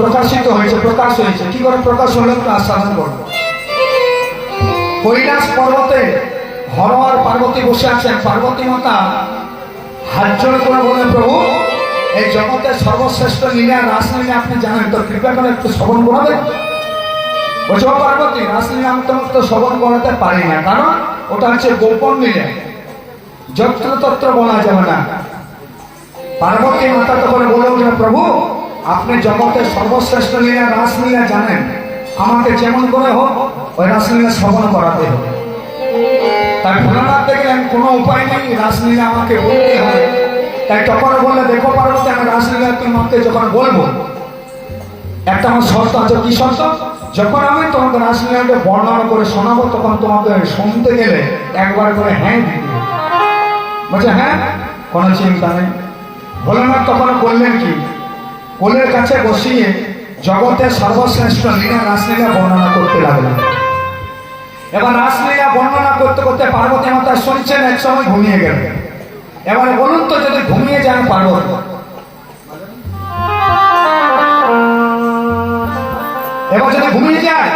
প্রকাশ হয়েছে। কি করে প্রকাশ হলো একটু আস্বাদন করব। কৈলাস পর্বতে হর আর পার্বতী বসে আছেন। পার্বতী মাতা হাত জোড় করে বলেন, প্রভু এই জগতের সর্বশ্রেষ্ঠ লীলা রাসলীলা আপনি জানেন, তো কৃপা করে একটু শ্রবণ করাবেন। বলছে, ও পার্বতী, রাসলীলা আমি তোমাকে তো শ্রবণ করাতে পারি না, কারণ ওটা হচ্ছে গোপন লীলা, যত্রতত্র বলা যাবে না। পার্বতী মাতা তখন বলে উঠলেন, প্রভু আপনি জগতের সর্বশ্রেষ্ঠ লীলা রাসলীলা জানেন, আমাকে যেমন করে হোক ওই রাসলীলা শ্রবণ করাতে হবে। তাই ভোলানাথ দেখলেন কোনো উপায় নেই, রাসলীলা আমাকে বলতে হবে। তাই তখন বললে, দেখো পার্বতী, আমি রাসলীলা তোমাকে যখন বলবো, একটা আমার শর্ত আছে। কি শর্ত? যখন আমি তোমাকে রাসলীলাকে বর্ণনা করে শোনাবো, তখন তোমাকে শুনতে গেলে একবার করে হ্যাঁ দিতে হবে। বলছে, হ্যাঁ, কোনো চিন্তা নেই। ভোলানাথ তখন বললেন কি, কোলের কাছে বসিয়ে জগতের সর্বশ্রেষ্ঠ লীলা রাসলীলা বর্ণনা করতে লাগলেন। এবার রাসলীলা বর্ণনা করতে করতে পার্বতী মাতা শুনছেন, এক সময় ঘুমিয়ে গেলেন। এবারে বলুন তো, যদি ঘুমিয়ে যান পার্বতী, এবার যদি ঘুমিয়ে যায়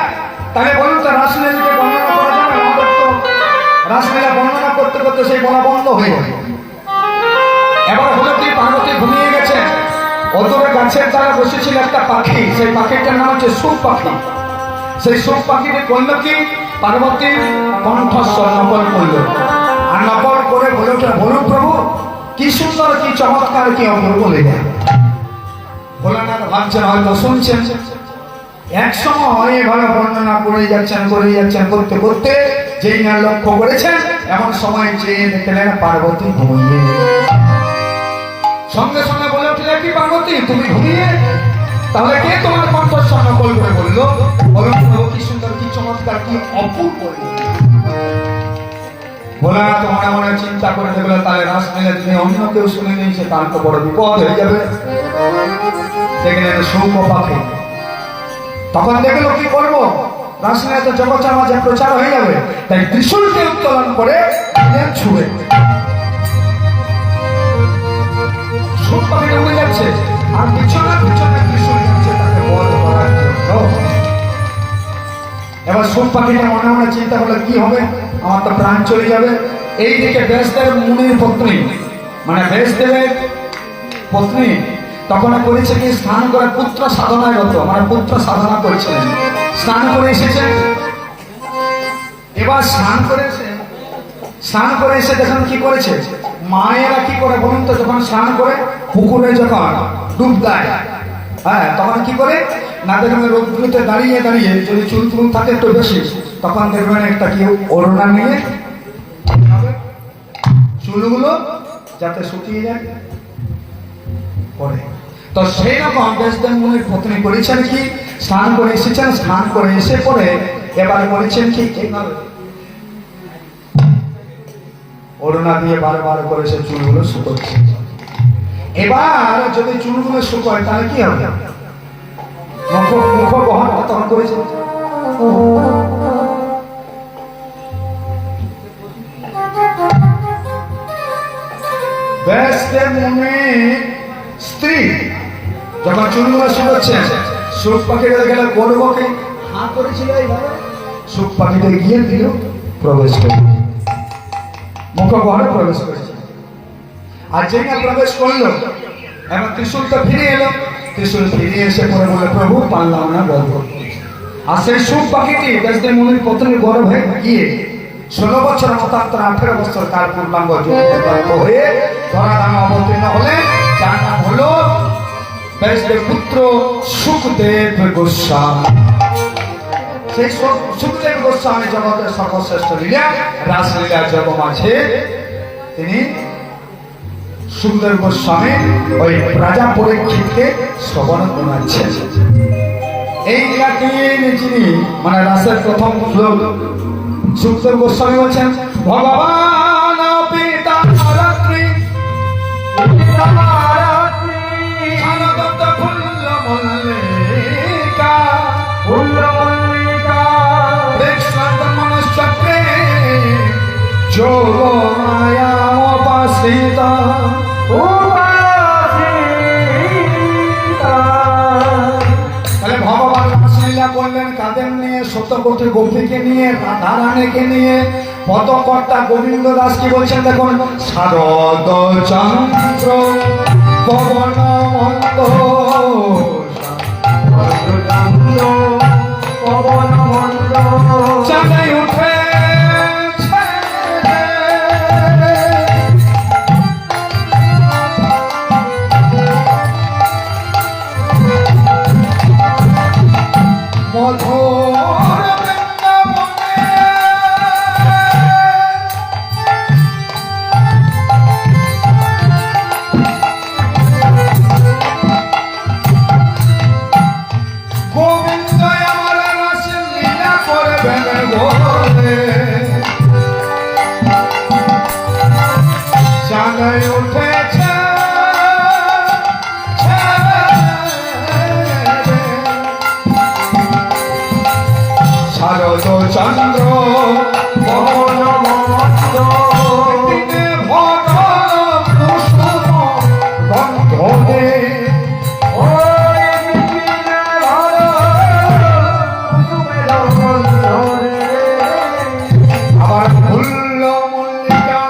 তাহলে বলুন তো রাসলীলাকে বর্ণনা করা যাবে? আমাদের তো রাসলীলা বর্ণনা করতে করতে সেই বলা বন্ধ হয়ে যাবে। এবার হলো কি, পার্বতী ঘুমিয়ে গেছে। অদূরে গাছের দ্বারা বসেছিল একটা পাখি, সেই পাখিটার নাম হচ্ছে সুখ পাখি। সেই সুখ পাখিটি করলো কি, পার্বতী কণ্ঠস্বর নকল করলো, আর নকল করে বলে ওঠে, বলুন প্রভু কি সুন্দর, কি চমৎকার, কি অপূর্ব লীলা। ভোলানাথ ভাবছেন, হয়তো শুনছেন। এক সময় এভাবে বর্ণনা করে যাচ্ছেন করতে করতে যেই না লক্ষ্য করেছেন, এমন সময় চেয়ে দেখলেন পার্বতী ঘুমিয়ে। সঙ্গে সঙ্গে বলে উঠলে, কি পার্বতী তুমি ঘুমিয়ে? তাহলে কে তোমার কণ্ঠস্বর নকল করে বললো? বলুন প্রভু কি সুন্দর, কি চমৎকার, কি অপূর্ব। ভোলানাথ মনে মনে চিন্তা করে দেখলো, তাহলে রাসলীলা যদি অন্য কেউ শুনে নিয়েছে তার তো বড় বিপদ হয়ে যাবে। দেখলেন সৌম পাখি। তখন দেখলো কি করবো, রাসলীলা তো জগৎ সমাজে প্রচার হয়ে যাবে। তাই ত্রিশূলকে উত্তোলন করে ছুঁড়ে সুখ পাখিটা উড়ে যাচ্ছে, আর পিছনে ত্রিশূল যাচ্ছে তাকে বধ করার জন্য। এবার সুখ পাখিটা মনে মনে চিন্তা করলে, কি হবে, আমার তো প্রাণ চলে যাবে। এইদিকে ব্যাসদেব মুনির পত্নী, মানে ব্যাসদেবের পত্নী তখন করেছে কি, স্নান করে পুত্র সাধনায় রত, মানে পুত্র সাধনা করেছিলেন। স্নান করে এসেছেন। এবার স্নান করে এসে দেখেন কি করেছে, মায়েরা কি করে বলুন তো, যখন স্নান করে পুকুরে যখন ডুব দেয়, হ্যাঁ, তখন কি করে না, দেখবেন রোদ্দুরিতে দাঁড়িয়ে দাঁড়িয়ে যদি চুল চুল থাকে একটু বেশি, তখন দেখবেন একটা কি ওড়না নিয়ে চুলগুলো যাতে শুকিয়ে যায় পরে। তো সেই রকম ব্যাসদেব মুনির পত্নী করেছেন কি, স্নান করে এসেছেন, স্নান করে এসে পরে এবার করেছেন কি, ওড়না দিয়ে বারবার করে সে চুলগুলো শুকোচ্ছে। এবার যদি চুলগুলো শুকোয় তাহলে কি হবে, মুখ বহন তখন করেছে। ব্যাসদেব মুনির স্ত্রী যখন চুলগুলো শুকোচ্ছেন, সুখ পাখিটা গেলে করবো কি, হাঁ করেছিল এইভাবে, সুখ পাখিটা গিয়ে দিল প্রবেশ করে, মুখগহ্বরে প্রবেশ করেছে। আর যেই না প্রবেশ করলো, এবার ত্রিশূলটা ফিরে এলো। ত্রিশূল ফিরে এসে পরে বলে, প্রভু পারলাম না বধ করতে। আর সেই সুখ পাখিটি ব্যাসদেব মুনির পত্নীর গর্ভে গিয়ে 16 বছর মতান্তর 18 বছর কাল পূর্ণাঙ্গ হয়ে ধরাধামে অবতীর্ণ হলেন, যার নাম হলো ব্যাসদেব পুত্র সুখদেব গোস্বামী। সেই সুখদেব গোস্বামী জগতের সর্বশ্রেষ্ঠ লীলা রাসলীলা জগ মাঝে তিনি সুখদেব গোস্বামী ওই রাজা পরীক্ষিতকে শ্রবণ করাচ্ছেন। এই লীলাটি যিনি, মানে রাসের প্রথম শ্লোক, সুখদেব গোস্বামী বলছেন, ভগবান পিতা রাত্রি মনুষ্যত্রে যোগ মায়া উপাসিতা নিয়ে, শতকোটি গোপীকে নিয়ে, রাধা রানীকে নিয়ে পদকর্তা গোবিন্দ দাস কি বলছেন দেখুন। শারদ চন্দ্র পবন মন্দ, পবন মন্দ চাঁদে উঠে মধুর বৃন্দাবনে, গোবিন্দ আমার রাস লীলা করবেন বলে, চাঁদে উঠেছে শারদ চন্দ্র পবন মন্দ, ভজন কুসুম গন্ধে, আবার ফুল্ল মল্লিকা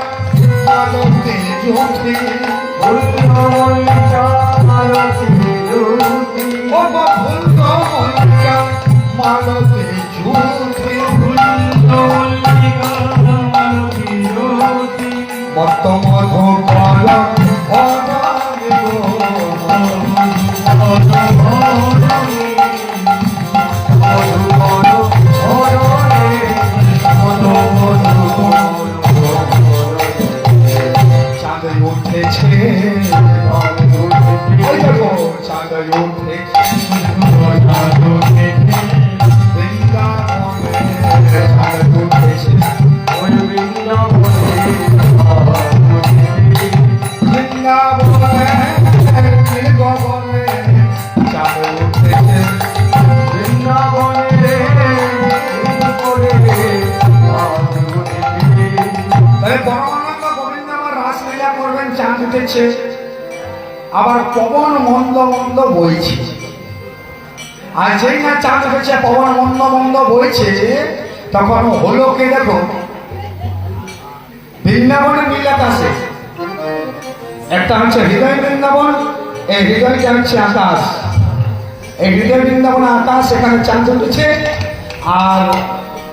মালতী জ্যোতি, ফুল্ল মল্লিকা মালতী জ্যোতি, ও ফুল্ল মল্লিকা মালতী মত মধু কল চাঁদে উঠেছে, চাঁদে উঠেছে আবার পবন মন্দ মন্দ বইছে। আর যেই না চাঁদ উঠেছে পবন মন্দ মন্দ বইছে, তখন হলো কে দেখো, বৃন্দাবনের নীল আকাশে একটা হচ্ছে হৃদয় বৃন্দাবন, এই হৃদয়টা হচ্ছে আকাশ, এই হৃদয় বৃন্দাবন আকাশ, এখানে চাঁদ উঠেছে আর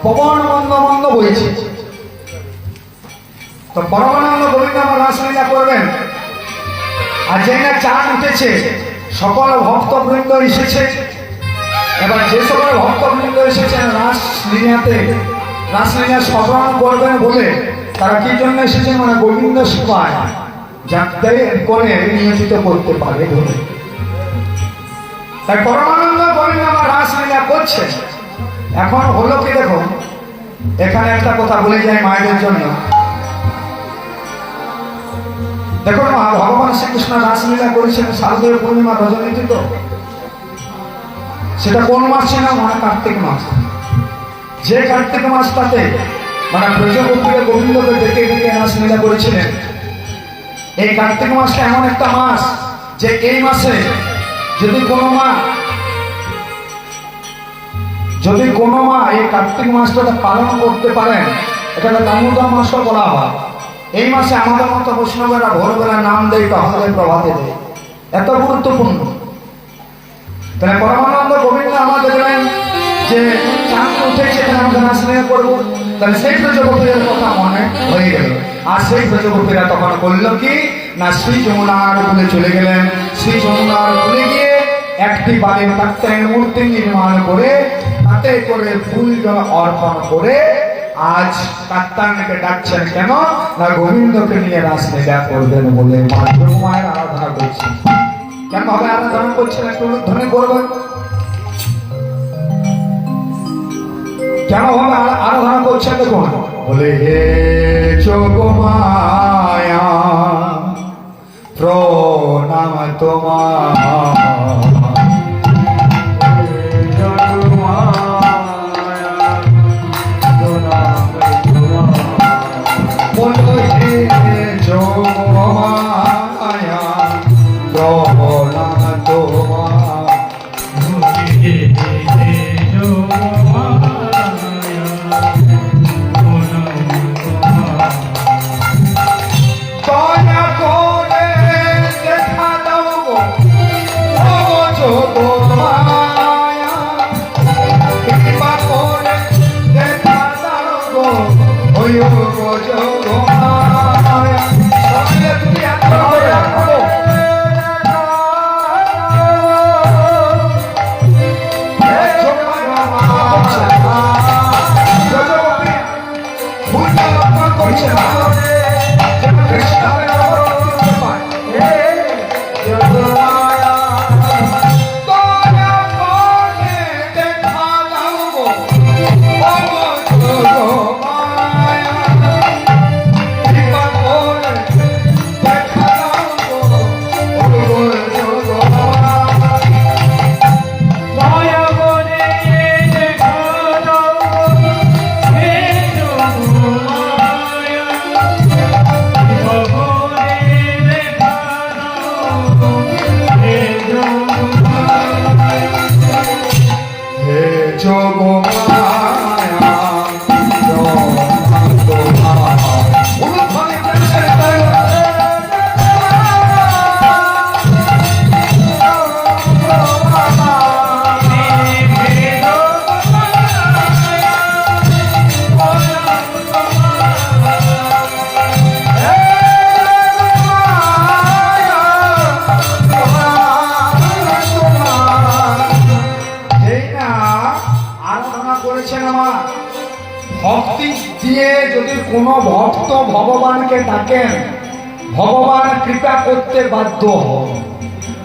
পবন মন্দ মন্দ বইছে। তো পরমানন্দ গোবিন্দ আমার রাসলীলা করবেন। আর যে না চাঁদ উঠেছে সকল ভক্তবৃন্দ এসেছে। এবার যে সকল ভক্তবৃন্দ এসেছেন রাসলীলাতে, রাসলীলা শ্রবণ করবেন বলে তারা কি জন্য এসেছেন, মানে গোবিন্দ সেবায় যাতে করে নিয়োজিত করতে পারে বলে। তাই পরমানন্দ গোবিন্দ আমার রাসলীলা করছে। এখন হলো কি দেখো, এখানে একটা কথা বলে যায় মায়েদের জন্য। দেখুন মা, ভগবান শ্রীকৃষ্ণ রাসলীলা করেছেন শারদীয় পূর্ণিমা রজনীতে। তো সেটা কোন মাস ছিল, মানে কার্তিক মাস। যে কার্তিক মাসটাতে মানে প্রজাপতিকে গোবিন্দকে ডেকে ডেকে রাসলীলা করেছিলেন, এই কার্তিক মাসটা এমন একটা মাস যে এই মাসে যদি কোনো মা এই কার্তিক মাসটা পালন করতে পারেন, এটাকে দামোদর মাসও বলা হয়। এই মাসে আমাদের মতো বৈষ্ণবেরা ভোরবেলা নাম দেয়, তাহলে প্রভাতে দেয়, এত গুরুত্বপূর্ণ। তাহলে পরমানন্দ গোবিন্দ আমাদের দেখলেন যে চাঁদ উঠেছে, এখানে আমাদের রাসলীলা করবো। তাহলে সেই প্রজাপতির কথা মনে হয়ে গেল। আর সেই প্রজাপতিরা তখন করলো কি না, শ্রী যমুনার কূলে চলে গেলেন। শ্রী যমুনার কূলে গিয়ে একটি বালির কাত্যায়নের মূর্তি নির্মাণ করে তাতে করে ফুল জল অর্পণ করে আজ কাত্যায়নকে ডাকছেন কেন না, গোবিন্দকে নিয়ে রাসলীলা করবেন বলে মায়ের আরাধনা করছেন। কেন ভাবে আরাধনা করছেন একটু ধ্বনি করবেন। কেন ভাবে আরাধনা করছেন দেখুন, বলে হে যোগমায়া প্রণাম তোমার, গো মায়া কৃপা করে দেখা দাও গো ওই গো যোগ মায়া সবাই তুমি এত করে রাখো করছে না কৃষ্ণের ভক্তি দিয়ে যদি কোনো ভক্ত ভগবানকে ডাকেন ভগবান কৃপা করতে বাধ্য হন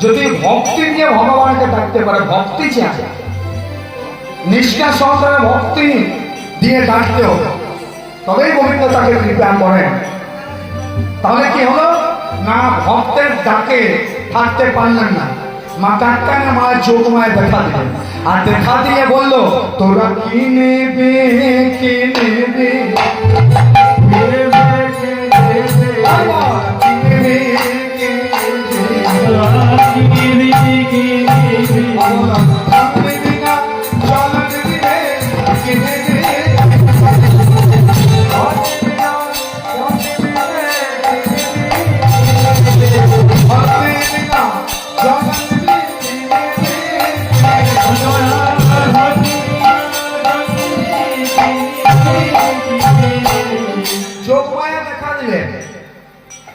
যদি ভক্তি দিয়ে ভগবানকে ডাকতে পারে ভক্তি চায় নিষ্ঠা সহকারে ভক্তি দিয়ে ডাকতে হবে তবেই গোবিন্দ তাকে কৃপা করেন তাহলে কি হলো না ভক্তের ডাকে থাকতে পারলেন না মা কাটকানে মা যোগমায় দেখা দিলেন আর দেখা দিয়ে বললো তোরা কি নেবে কি নেবে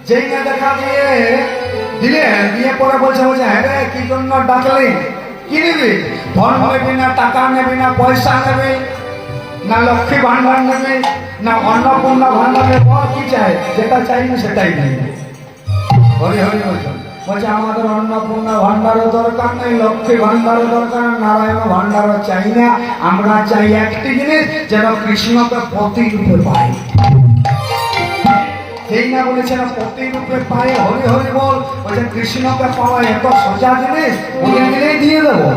যেই না দেখা দিয়ে দিলেন দিয়ে পরে বলছে হ্যাঁ রে কি জন্য ডাকলি কি নিবি ধন নেবি না টাকা নেবি না পয়সা নেবি না লক্ষ্মী ভান্ডার নেবি না অন্নপূর্ণা ভান্ডার নেব কি চাই যেটা চাই না সেটাই নেই হরি হরি বলছে আমাদের অন্নপূর্ণা ভান্ডারও দরকার নেই লক্ষ্মী ভান্ডারও দরকার নারায়ণ ভান্ডারও চাই না আমরা চাই একটি জিনিস যেন কৃষ্ণকে প্রতিরূপে পাই এই না বলেছে না প্রতিরূপে পায় হরি হরি বল বলছে কৃষ্ণকে পাওয়া এত সোজা জিনিস বলে দিলেই দিয়ে দেবো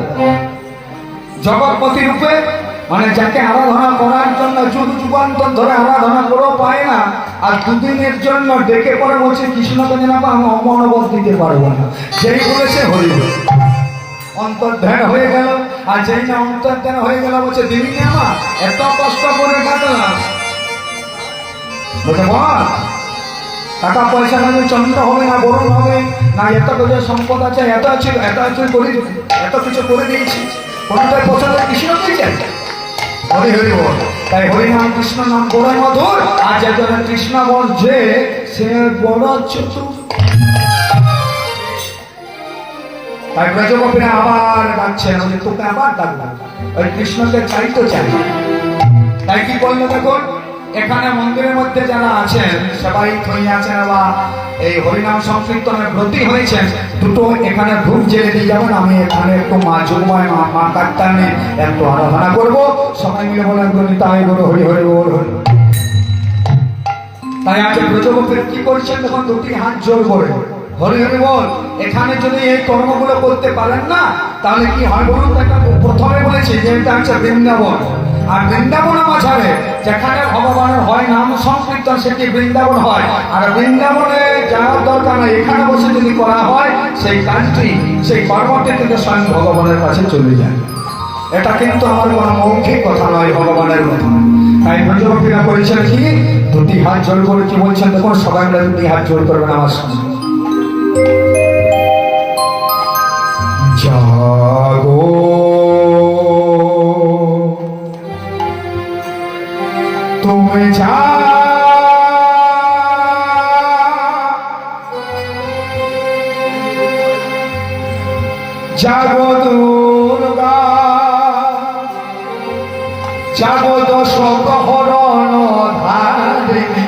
জগৎপতি রূপে মানে যাকে আরাধনা করার জন্য যুগ যুগান্তর ধরে আরাধনা করেও পায় না আর দুদিনের জন্য ডেকে পরে বলছে কৃষ্ণকে যেন আমি অমনোবল দিতে পারবো না যেই বলেছে হরি অন্তর্ধ্যান হয়ে গেল আর যেই না অন্তর্ধ্যান হয়ে গেল বলছে দিদি আমার এত কষ্ট করে কাটলাম বলছে বল টাকা পয়সা নেবে চন্দ্র হবে না বরণ হবে না এত কিছু সম্পদ আছে এত কিছু করে এত কিছু করে দিয়েছি কোনটার পছন্দ কৃষ্ণকেই চাই হরি হরি বল তাই হরিনাম কৃষ্ণ নাম বড়ই মধুর আর যে জন্য কৃষ্ণ বলছে সে বড় চতুর তাই ব্রজগোপীরা আবার ডাকছে তোকে আবার ডাকবে ওই কৃষ্ণকে চাই তো চাই তাই কি বললো দেখুন এখানে মন্দিরের মধ্যে যারা আছেন সবাই আছেন বা এই হরিনাম সংকীর্তনের ব্রতী হয়েছেন দুটো এখানে ধূপ জেলে দিয়ে যাবেন আমি এখানে একটু মা যোগমায় মা কাট্টানে একটু আরাধনা করবো সবাই মিলে বলেন তাই বলো হরি হরি বল হরি তাই আজকে ব্রজগোপীরা কি করছেন তখন দুটি হাত জোর করে হরি হরি বল এখানে যদি এই কর্মগুলো করতে পারেন না তাহলে কি হয় বলুন প্রথমে বলেছি যে এটা হচ্ছে বৃন্দাবন আর বৃন্দাবন মাঝারে যেখানে ভগবানের হয় নাম সংকীর্তন সেটি বৃন্দাবন হয় আর বৃন্দাবনে যাওয়ার দরকার নেই এখানে বসে যদি করা হয় সেই কাজটি সেই কর্মটি কিন্তু স্বয়ং ভগবানের কাছে চলে যায় এটা কিন্তু আমার কোনো মৌখিক কথা নয় ভগবানের কথা তাই ব্রজগোপীরা করেছেন কি দুটি হাত জোর করে কি বলছেন দেখুন সবাই মিলে দুটি হাত জোর করবেন আমার সঙ্গে জয় তুমি জাগো দুর্গা জাগো দশ প্রহরণ ধারিণী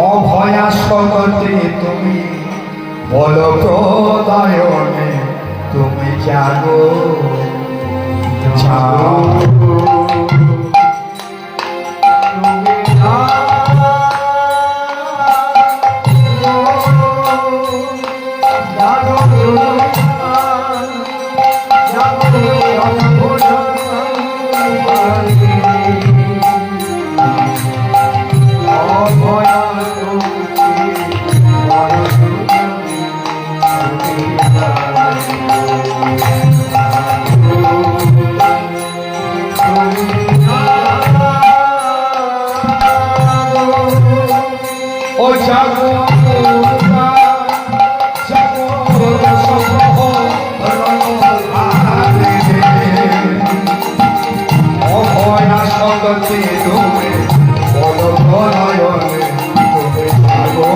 অভয়া শক্তি তুমি বল প্রদায়নে তুমি জাগো জাগো ও জাগো জাগো অভয়া শক্তি তুমি বল প্রলয়নে তুমি জাগো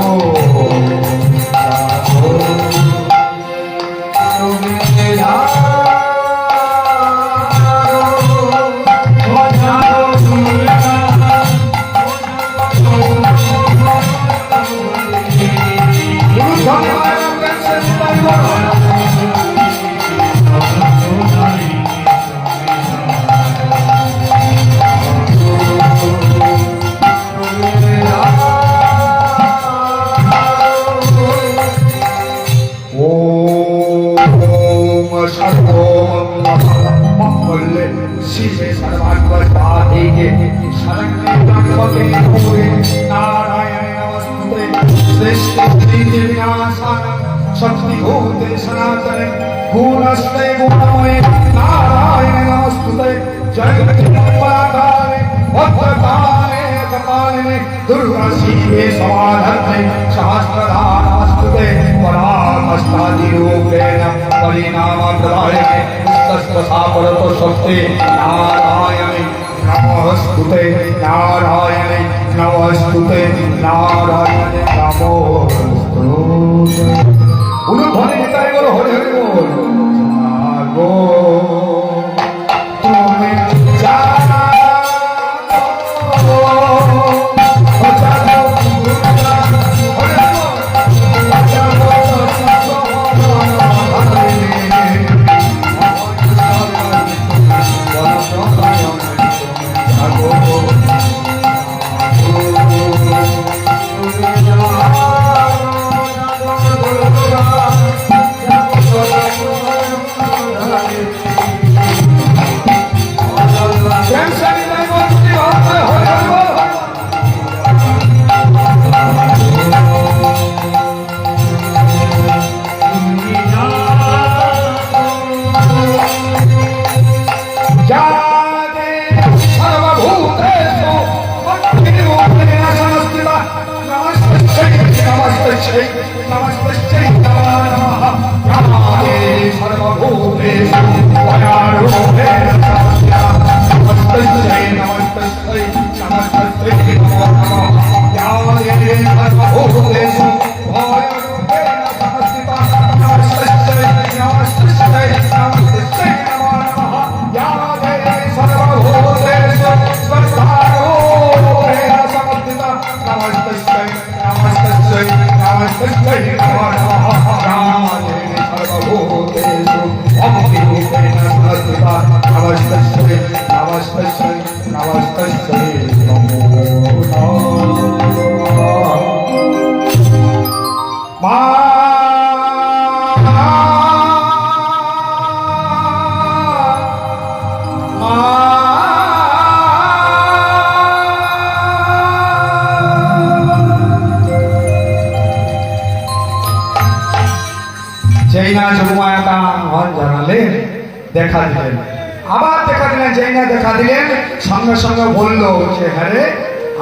শিবে সর্বাঙ্গে শরণ্যে গণপতে ভূরে নারায়ণে নমস্তুতে শ্রেষ্ঠে বিনাশানং শক্তিভূতে সনাতনে গুণস্তে গুণময়ে নারায়ণে নমস্তুতে জগৎপরাকারে ভদ্রকালে কপালিনে দুর্গা শিবে সমাধর্তে সহস্রধা নমস্তুতে পরামস্তাদিরূপেণ परिणामप्रदायिने तस्सापरतो शक्ति नारायणे नमोस्तुते नारायणे नमोस्तुते नारायणे नमोस्तुते उलूध्वनि निताय बोलो हरि हरि बोल जागो तुम्हें जागो যেই না যোগমায়াটা আহ্বান জানালেন দেখা দিলেন, আবার দেখা দিলেন, যেই না দেখা দিলেন সঙ্গে সঙ্গে বলল যে হ্যাঁ রে,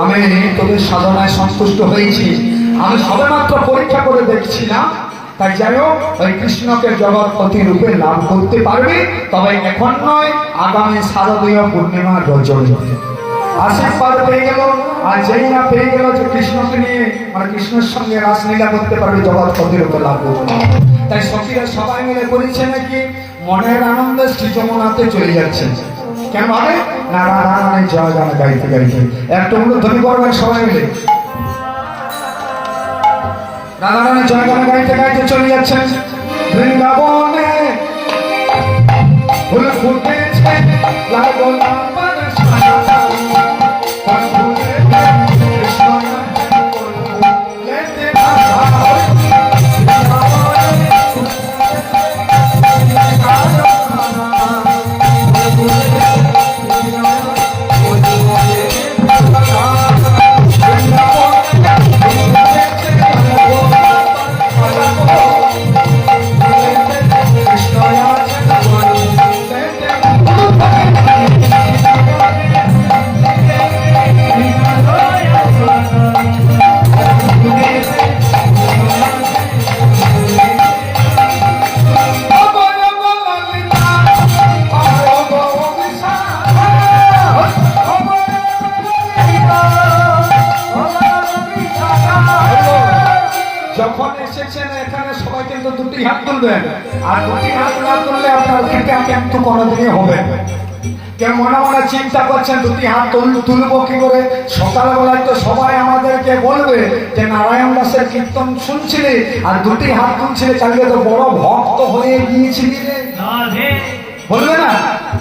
আমি তোদের সাধনায় সন্তুষ্ট হয়েছি, আমি সবেমাত্র পরীক্ষা করে দেখছি না, তাই যাই হোক ওই কৃষ্ণকে জগৎপতি রূপে লাভ করতে পারবি, তবে এখন নয়, আগামী শারদীয় পূর্ণিমার রজনী। আশীর্বাদ পেয়ে গেল। আর যেই না পেয়ে গেল যে কৃষ্ণকে নিয়ে মানে কৃষ্ণের সঙ্গে রাসলীলা করতে পারবে, জগৎ প্রতিরূপে লাভ করবে। তাই সখীরা সবাই মিলে করেছে নাকি মনের আনন্দে শ্রী যমুনাতে চলে যাচ্ছে। কেন হবে না, রাধারানী জয় গান গাইতে গাইতে একটু অনুধ্বনি করবেন সবাই মিলে। রাধারানী জয় গান গাইতে গাইতে চলে যাচ্ছেন বৃন্দাবনে। ফুল ফুটেছে লাগো না পারসানা, ফুল ফুটেছে কৃষ্ণ নাম বলতে রাধা। যখন এসেছেন এখানে সবাই কিন্তু দুটি হাত তুলবেন, আর দুটি হাত না তুললে আপনার খেতে কিন্তু কোনোদিনই হবে। কেউ মনে মনে চিন্তা করছেন দুটি হাত তুলবো কি করে? সকালবেলায় তো সবাই আমাদেরকে বলবে যে নারায়ণ দাসের কীর্তন শুনছিলি আর দুটি হাত তুলছিলে, কালকে তো বড় ভক্ত হয়ে গিয়েছিলি বলবে না?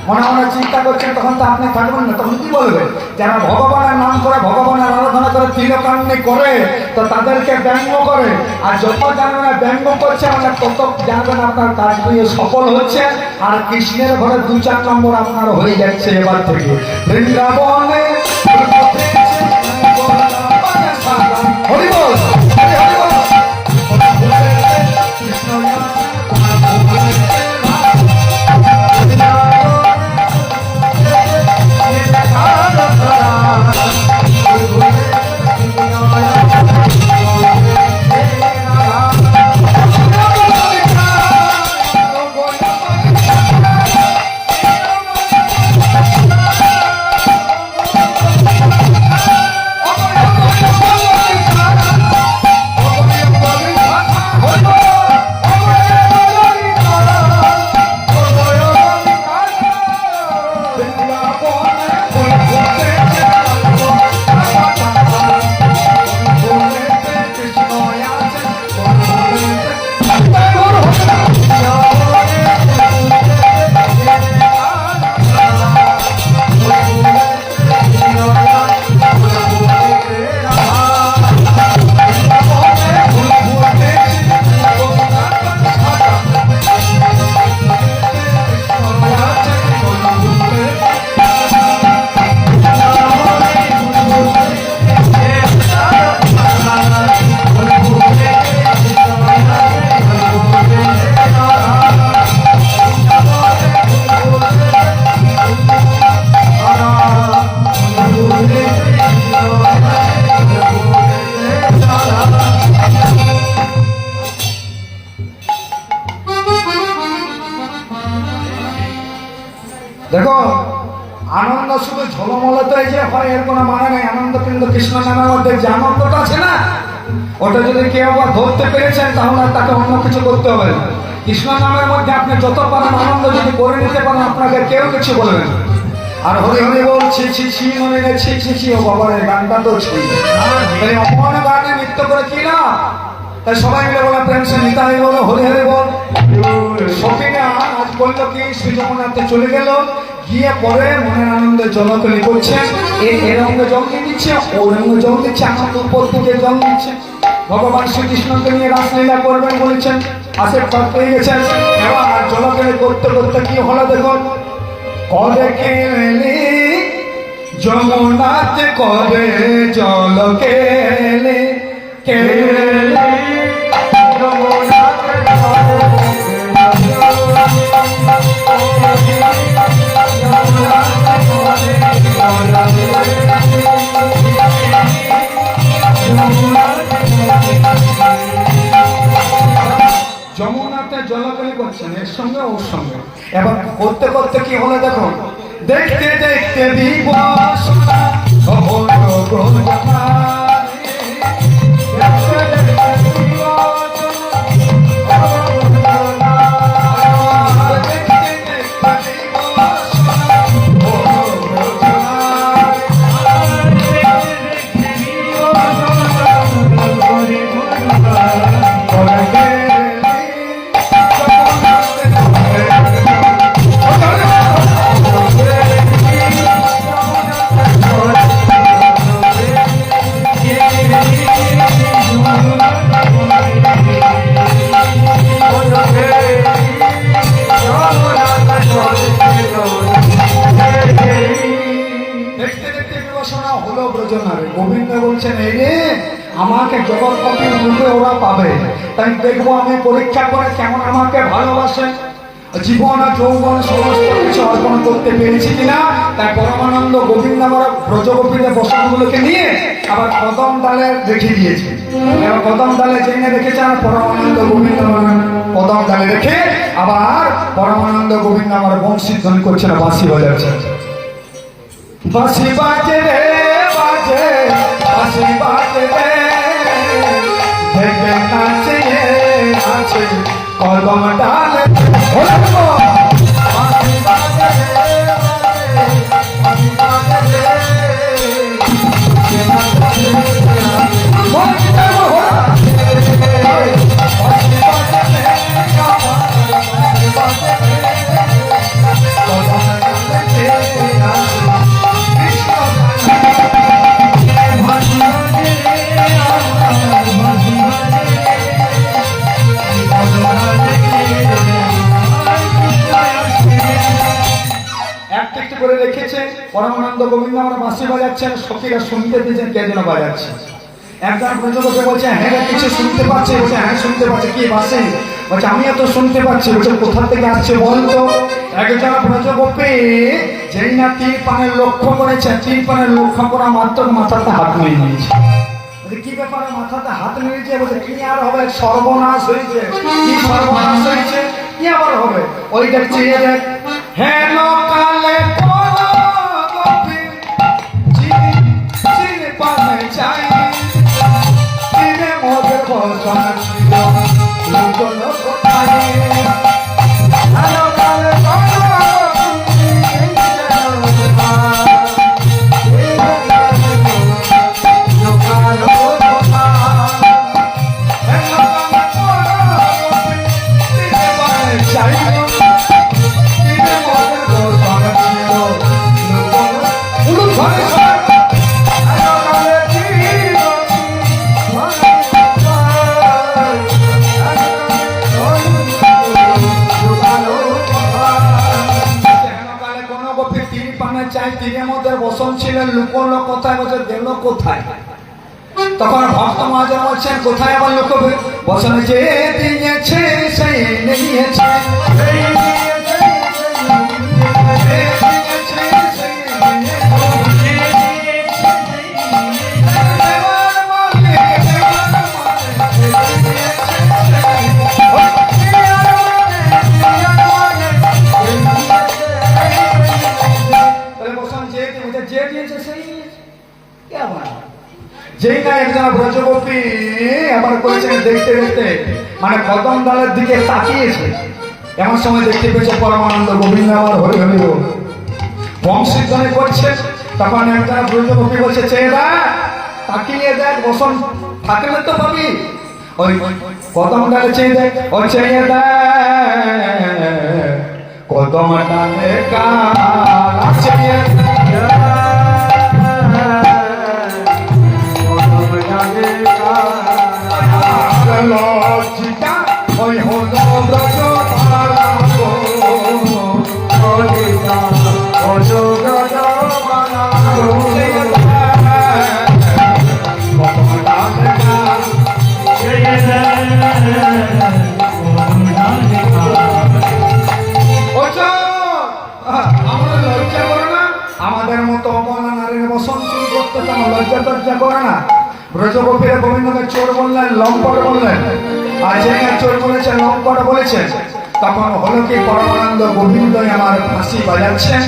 মনে মনে চিন্তা করছেন, তখন তো আপনি থাকবেন না, তখন কি বলবে? যারা ভগবানের নাম করে, ভগবানের আরাধনা করে, তিলকান্নি করে, তো তাদেরকে ব্যঙ্গ করে। আর যত জানবেন ব্যঙ্গ করছে মানে তত জানবেন আপনার কাজগুলো সফল হচ্ছে, আর কৃষ্ণের ঘরে 2-4 নম্বর আপনার হয়ে যাচ্ছে এবার থেকে। বৃন্দাবনে হরি বল, হরি বল। দেখো আনন্দ শুধু ঝলমলতে যে হয় এর কোনো মানে নেই। আনন্দ কিন্তু কৃষ্ণ নামের মধ্যে যে আনন্দটা আছে না, ওটা যদি কেউ আবার ধরতে পেরেছেন তাহলে তাকে অন্য কিছু করতে হবে না। কৃষ্ণ নামের মধ্যে আপনি যত পারেন আনন্দ যদি করে নিতে পারেন আপনাকে কেউ কিছু বলবে না। আর হরি হরি বলছি ছি ছি মনে ছি ছি ছি ও বাবার এই গানটা তো ছি, অপমান গানে নৃত্য করে কি না? তাই সবাই মিলে বলে প্রেম সে নিতাই বলো হরি হরি বল। সখীরা আজ বললো কি শ্রী যমুনাতে চলে গেল, গিয়ে পরে মনের আনন্দে জলকলি করছে। এই রঙে জল দিচ্ছে, ও রঙে জল দিচ্ছে, আমার উপর থেকে জল দিচ্ছে। ভগবান শ্রীকৃষ্ণকে নিয়ে রাসলীলা করবেন বলেছেন, আশীর্বাদ পেয়ে গেছেন। এবার জলকলি করতে করতে কি হলো দেখুন, কবে খেলে যমুনাতে কবে জল খেলে খেলে যমুনাতে জলকলি করছেন এর সঙ্গে ওর সঙ্গে। এবার করতে করতে কি হলো দেখুন, দেখতে দেখতে দিবস গোবিন্দ বলছেন এই রে আমাকে জগৎপতির রূপে ওরা পাবে, তাই দেখবো আমি পরীক্ষা করে কেমন আমাকে ভালোবাসে, জীবন আর যৌবন সমস্ত কিছু অর্পণ করতে পেরেছি কিনা। তাই পরমানন্দ গোবিন্দ আমার ব্রজগোপীদের বসনগুলোকে নিয়ে আবার কদম ডালে রেখে দিয়েছে। এবার কদম ডালে জেনে রেখেছেন পরমানন্দ গোবিন্দ কদম ডালে রেখে আবার পরমানন্দ গোবিন্দ আমার বংশীধ্বনি করছেন, বাঁশি বাজাচ্ছেন। বাঁশি বাজে রে বাজে, বাঁশি বাজে রে, দেখে নাচে নাচে কদম ডালে। বাঁশি বাজে রে বাজে, বাঁশি বাজে রে, করে রেখেছে পরমানন্দ গোবিন্দ আমরা বাঁশি বাজাচ্ছেন, সখীরা শুনতে দিয়েছেন কে যেন বাজাচ্ছে। একজন ব্রজগোপী বলছে হ্যাঁ রে কিছু শুনতে পাচ্ছে, বলছে হ্যাঁ শুনতে পাচ্ছে, কি বাঁশি? বলছে আমিও তো শুনতে পাচ্ছি। বলছে কোথা থেকে আসছে বলতো? একজন ব্রজগোপী যেই না তীর পানের লক্ষ্য করেছে, তীর পানের লক্ষ্য করা মাত্র মাথাতে হাত নিয়ে নিয়েছে। কি ব্যাপারে মাথাতে হাত নিয়েছে? বলছে কি আর হবে, সর্বনাশ হয়েছে। কি সর্বনাশ হয়েছে? কি আবার হবে? ওইটা চেয়ে দেখ। হ্যাঁ লোকালে চাই তিনে মদের বসন ছিল লোকজন কোথায়। বসন ছিলেন, লুকোলো কোথায়? বলছে গেল কোথায়? তখন ভক্ত মহাজন বলছেন কোথায় আবার লুকোবে? বসনে যে দিয়েছে সেই নিয়েছে, যেই না একজন ব্রজগোপী আবার করেছেন দেখতে দেখতে মানে কদম ডালের দিকে তাকিয়েছে, এমন সময় দেখতে পেয়েছে পরমানন্দ গোবিন্দ আবার হরি হরি বংশীধ্বনি করছে। তখন একজন ব্রজগোপী বলছে চেয়ে দেখ, তাকিয়ে দেখ, বসন থাকলে তো পাবি। ওই কদম ডালে চেয়ে দেখ, ও চেয়ে দেখ কদম ডালে কালা চেয়ে লজ্জিতা ওই হলো ব্রজ পালাবো, লজ্জিতা হলো ব্রজ পালাবো। আমরা লজ্জা করো না, আমাদের মতো অবলা নারীর বসন চুরি করতে তোমার লজ্জা টজ্জা করে না। ব্রজগোপীরা গোবিন্দকে চোর বললেন, লম্পট বললেন, আর যে চোর বলেছেন লম্পট বলেছেন। তখন হলো কি পরমানন্দ গোবিন্দই আমার ফাঁসি বাজাচ্ছেন,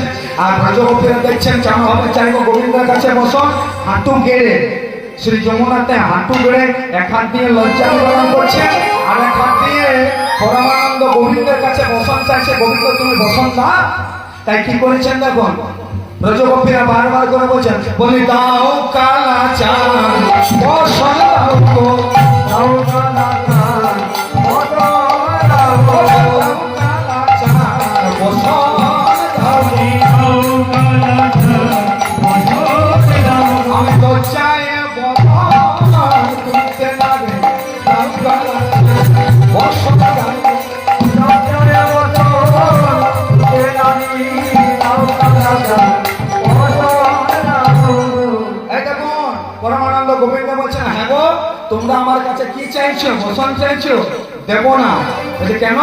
আর ব্রজগোপীরা দেখছেন কেমন হবে চাইব গোবিন্দের কাছে বসন, হাঁটু গেড়ে শ্রী যমুনাতে হাঁটু গেড়ে এক হাত দিয়ে লজ্জা নিবারণ করছে, আর এক হাত দিয়ে পরমানন্দ গোবিন্দের কাছে বসন চাইছে, গোবিন্দ তুমি বসন না। তাই কি করেছেন দেখুন, ব্রজগোপীরা বারবার করে বলছেন, বলি দাও কালা চাঁদ বসন দাও গো, দাও কালা চাঁদ আমি তো চাই তুলতে লাগে পরমানন্দ গোবিন্দ বলছেন, হ্যাঁ গো তোমরা আমার কাছে কি চাইছো, বসন চাইছো, দেবো না। বলছে কেন?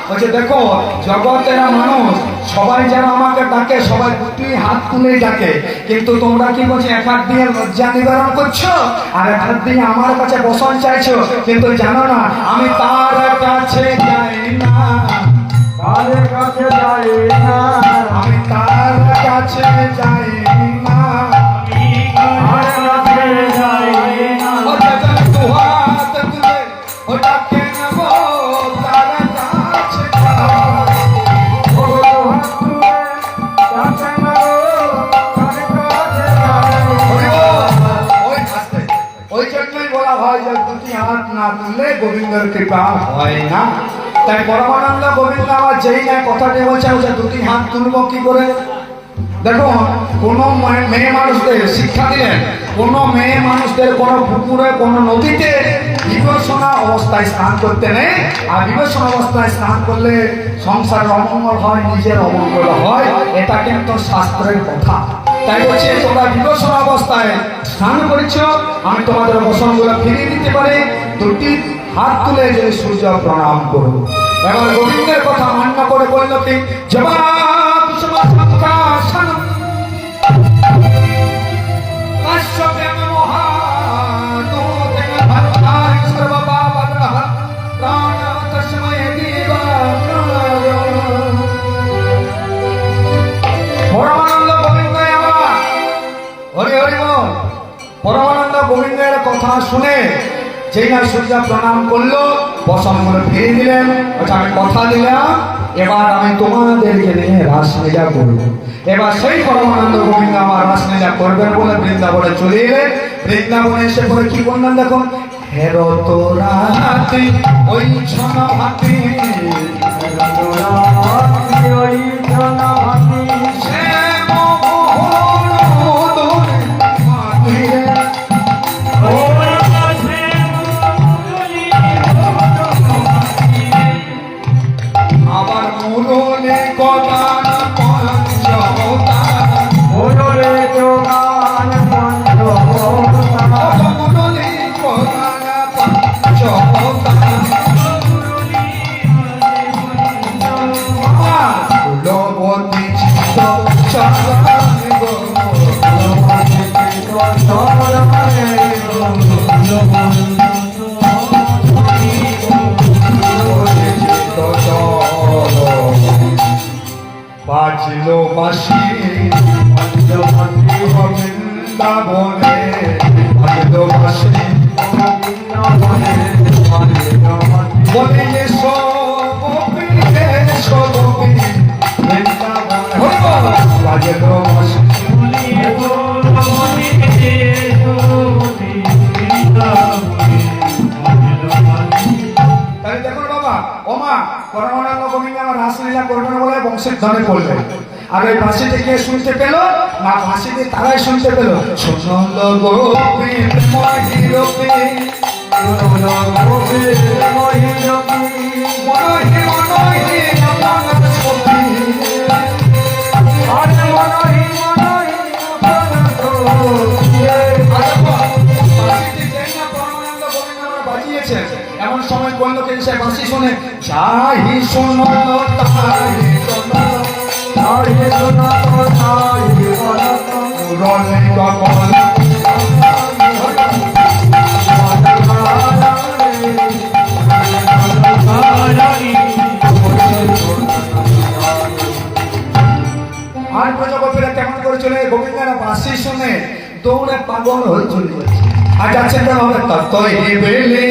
বলছে দেখো জগতের মানুষ সবাই যারা আমাকে ডাকে সবাই দুটি হাত তুলে ডাকে, কিন্তু তোমরা কি বলছো এক হাত দিয়ে লজ্জা নিবারণ করছো আর এক হাত দিয়ে আমার কাছে বসন চাইছো, কিন্তু জানো না আমি তার কাছে যাই না, তার কাছে যাই না, আমি তার কাছে যাই না, তার কাছে যাই না। দু হাত তুলে ওটাকে নেবো তার কাছে ওই জন্যই বলা হয় যে দুটি হাত না তুললে গোবিন্দের কৃপা হয় না। তাই পরমানন্দ গোবিন্দ আমার যেই না কথাটি বলছে দুটি হাত তুলবো কি করে। দেখো কোন মেয়ে মানুষদের শিক্ষা দিলেন, কোন মেয়ে মানুষদের কোন পুকুরে কোন নদীতে বিবেচনা অবস্থায় স্নান করতে নেই, আর বিবেচনা অবস্থায় স্নান করলে সংসারের অমঙ্গল হয়, নিজের অমঙ্গল হয়, এটা কিন্তু শাস্ত্রের কথা। তাই বলছে তোমরা বিবেচনা অবস্থায় স্নান করেছ, আমি তোমাদের বসনগুলো ফিরিয়ে দিতে পারি, দুটি হাত তুলে যদি সূর্য প্রণাম করো। এবার গোবিন্দের কথা মান্য করে বলল কি জবাব পরমানন্দ গোবিন্দের কথা শুনে যেই না সূর্য প্রণাম করলো, বসন করে ফিরে দিলেন, আমি কথা দিলাম এবার আমি তোমাদেরকে নিয়ে রাসলীলা করবো। এবার সেই পরমানন্দ গোবিন্দ আমার রাসলীলা করবেন বলে বৃন্দাবনে চলে এলেন। বৃন্দাবনে এসে পরে কি বললেন দেখুন, হেরো তোরা হাতি ওই ছনা হাতি, ওই ছনা হাতি সে আবার মুরলে গদান পঞ্চহতা, মুরলে গদান পঞ্চহতা, মুরলে গদান পঞ্চহতা, ফুলবতী চিত্ত চরণে গো, ফুলবতী চিত্ত চরণে গো, বাজলো বাঁশি বৃন্দাবনে, বাজলো বাঁশি বলে এসো গোপী এসো গোপী বৃন্দাবনে, বাজলো বাঁশি তাহলে দেখুন বাবা ও মা, পরমানন্দ গোবিন্দ আমার রাসলীলা করবে না বলে বংশের ধনে পড়লেন। আর ওই বাঁশিতে কে শুনতে পেল না, বাঁশিতে তারাই শুনতে পেল, শুনল গোবিন্দ মহিরপি, এমন সময় বললো কে সে বাঁশি শুনে, যাই শোনো তাই শোনো, তাই শোনো তাই রলে গগন আর প্রজাপতিরা কেমন করে চলে গোবিন্দের বাঁশি শুনে দৌড়ে পাগল হয়ে চলে যাচ্ছে। আর যাচ্ছে কেন হবে ততই বেলে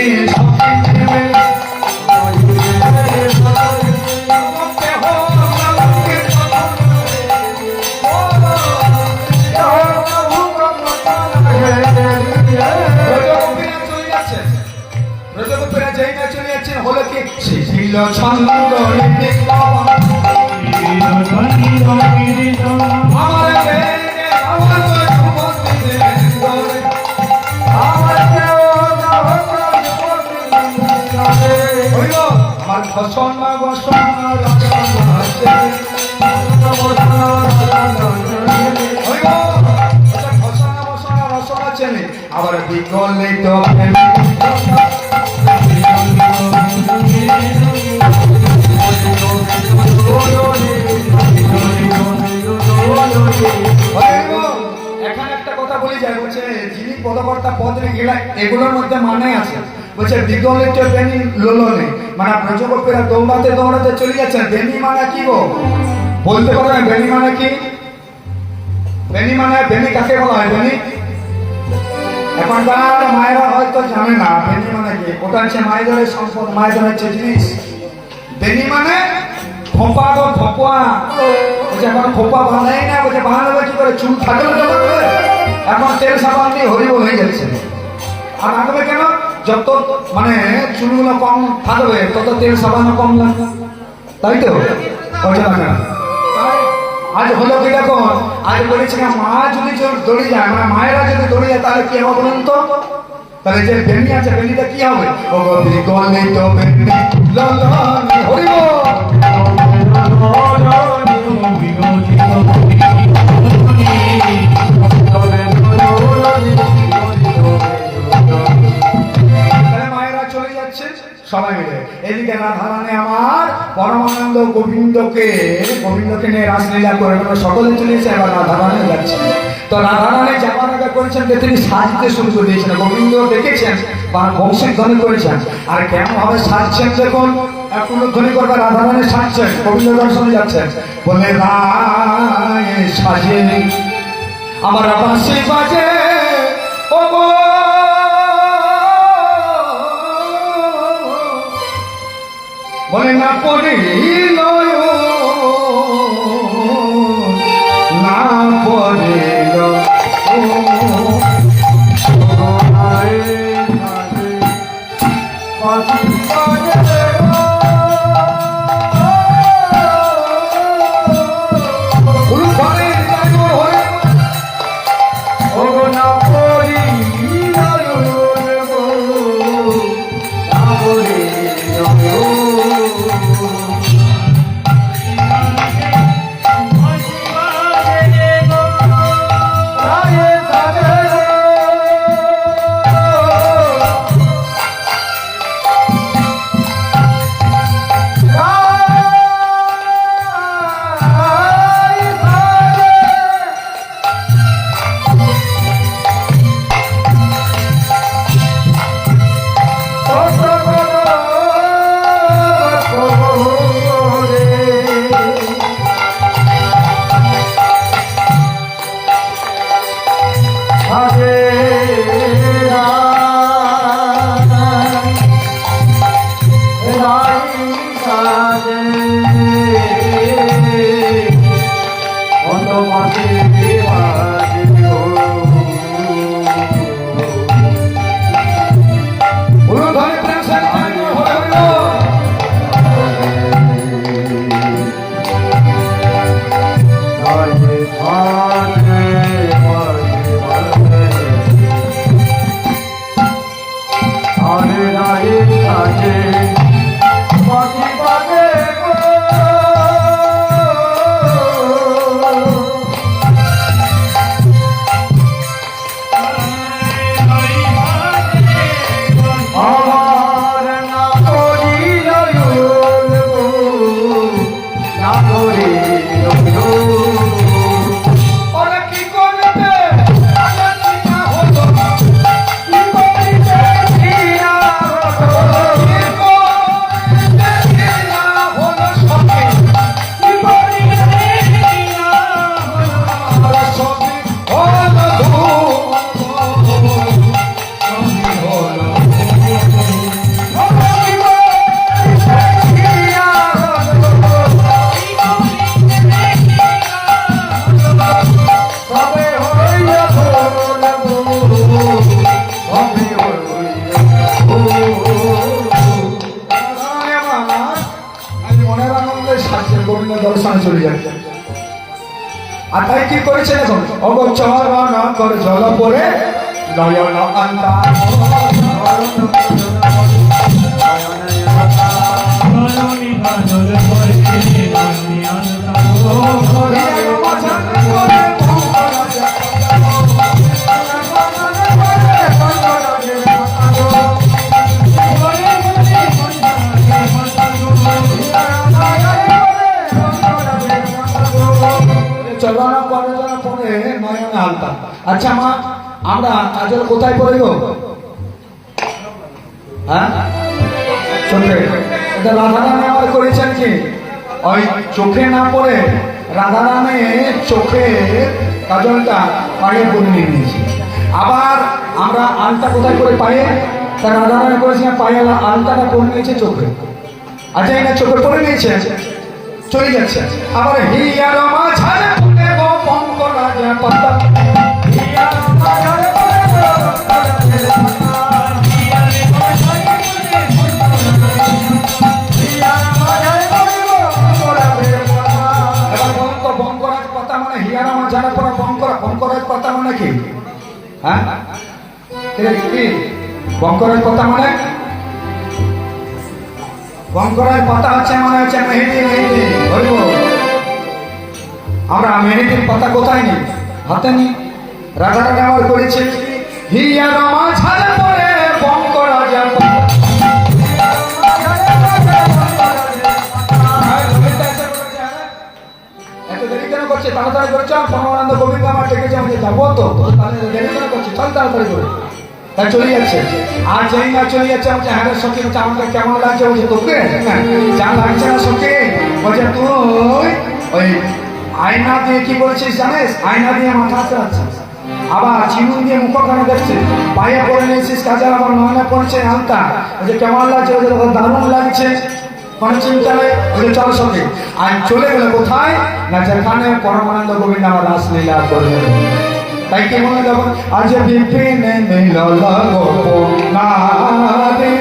রজগোপীরা যেই না চলে যাচ্ছেন হলো কি শিখিল ছন্দ আমার ঘোষণা আবার বিকলিত এখানে একটা কথা বলি যায় বলছে যিনি পদকর্তা পদে গেলা এগুলোর মধ্যে মানে আছে বলছে বিগলিত বেনি লোলনে মানে ব্রজগোপীরা দৌড়াতে দৌড়াতে চলে যাচ্ছেন। বেনি মানে কি গো বলতে পারবেন? বেনি মানে কি? বেনি মানে বেনি কাকে বলা হয়? বেনি এখনকার মায়েরা হয়তো জানে না বেনি মানে কি। ওটা হচ্ছে মায়েদের সম্পদ, মায়েদের হচ্ছে জিনিস। বেনি মানে খোপা গো খোপা। বলছে এখন খোপা বাঁধাই না, বলছে বাঁধাবে কি করে? চুল থাকলে জমা করে এখন তেল সাবান দিয়ে হরিবল হয়ে যাচ্ছে। আর রাখবে কেন? যত মানে চুলগুলো কম থাকবে তত তেল সাবানও কম লাগবে, তাই তো? আজ হলো কি দেখো, আজ বলেছি না মা যদি দৌড়ে যায়, মানে মায়েরা যদি দৌড়ে যায় তাহলে কি হবে বলুন তো? তাহলে যে বেনি আছে বেনিটা কি হবে? ও বিগলিত বেনি ললনে হরিবল সবাই মিলে। এদিকে রাধারানী আমার পরমানন্দ গোবিন্দকে নিয়ে রাসলীলা করে সকলে চলেছে, এবার রাধারানী যাচ্ছে। তো রাধারানী যাওয়ার আগে করেছেন যে তিনি সাজতে শুরু করে দিয়েছেন। গোবিন্দ দেখেছেন বা বংশীধ্বনি করেছেন। আর কেমন ভাবে সাজছেন দেখুন, ধ্বনি করবে রাধারানী সাজছেন, গোবিন্দ দর্শনে যাচ্ছেন। বলে রায় সাজে আমার বাঁশি বাজে ও বলে না পড়িল না পড়িল শ্মশানে চলে যাবে। আর তাই কি করেছে দেখুন, অগোচরণ করে জল পরে নয়ন আন্তা চলনা করে পরে নয়নে আলতা। আচ্ছা মা, আমরা কাজল কোথায় পড়ে গো? হ্যাঁ, চোখে। এটা রাধারানী আমার করেছেন কি ওই চোখে না পড়ে রাধারানী চোখে কাজলটা পায়ে পরে নিয়ে নিয়েছি। আবার আমরা আলতা কোথায় করে পায়ে, তা রাধারানী করেছেন পায়ে আলতাটা পরে নিয়েছে চোখে। আচ্ছা এটা চোখে পরে নিয়েছে, চলে যাচ্ছে। আবার হিয়ার মাঝারে পড়ে গো পঙ্ক রাজা পাতা, হিয়ার মাঝারে পড়ে গো বঙ্করাজ পাতা মানে হিয়ার মাঝারে পড়ে বঙ্করাজ পাতা মানে কি? হ্যাঁ কি বঙ্করাজ পাতা মানে? বঙ্করাজ পাতা হচ্ছে মানে হচ্ছে মেহেদি। মেহেদি বলবো আমরা মেহেদির পাতা কোথায় নেই, হাতে নেই। রাধারানী আমার করেছে হিয়ার মাঝারে পড়ে বঙ্করাজ পাতা। এত দেরি কেন করছে? তাড়াতাড়ি করেছ। পরমানন্দ গোবিন্দ আমার ডেকেছে, আমাকে যাবো তো, তাহলে দেরি কেন করছে? চল তাড়াতাড়ি করে। তাই চলে যাচ্ছে। আর যেই না চলে যাচ্ছে বলছে হ্যাঁ সখী, বলছে আমাকে কেমন লাগছে? বলছে তোকে যা লাগছে না সখী, বলছে তুই ওই আয়না দিয়ে কি বলছিস জানিস? আয়না দিয়ে মাথা চাচ্ছিস, আবার চিনুন দিয়ে মুখখানে দেখছে, পায়ে পরে নিয়েছিস কাজল, আবার নয়নে পড়ছে আলতা। বলছে কেমন লাগছে? বলছে দারুণ লাগছে, কোনো চিন্তা নেই। বলছে চল সখী। আর চলে গেলে কোথায় না যেখানে পরমানন্দ গোবিন্দ আমার রাসলীলা করবে। তাই কি মনে যাব আজ বিপিনে মিলল গোপনারে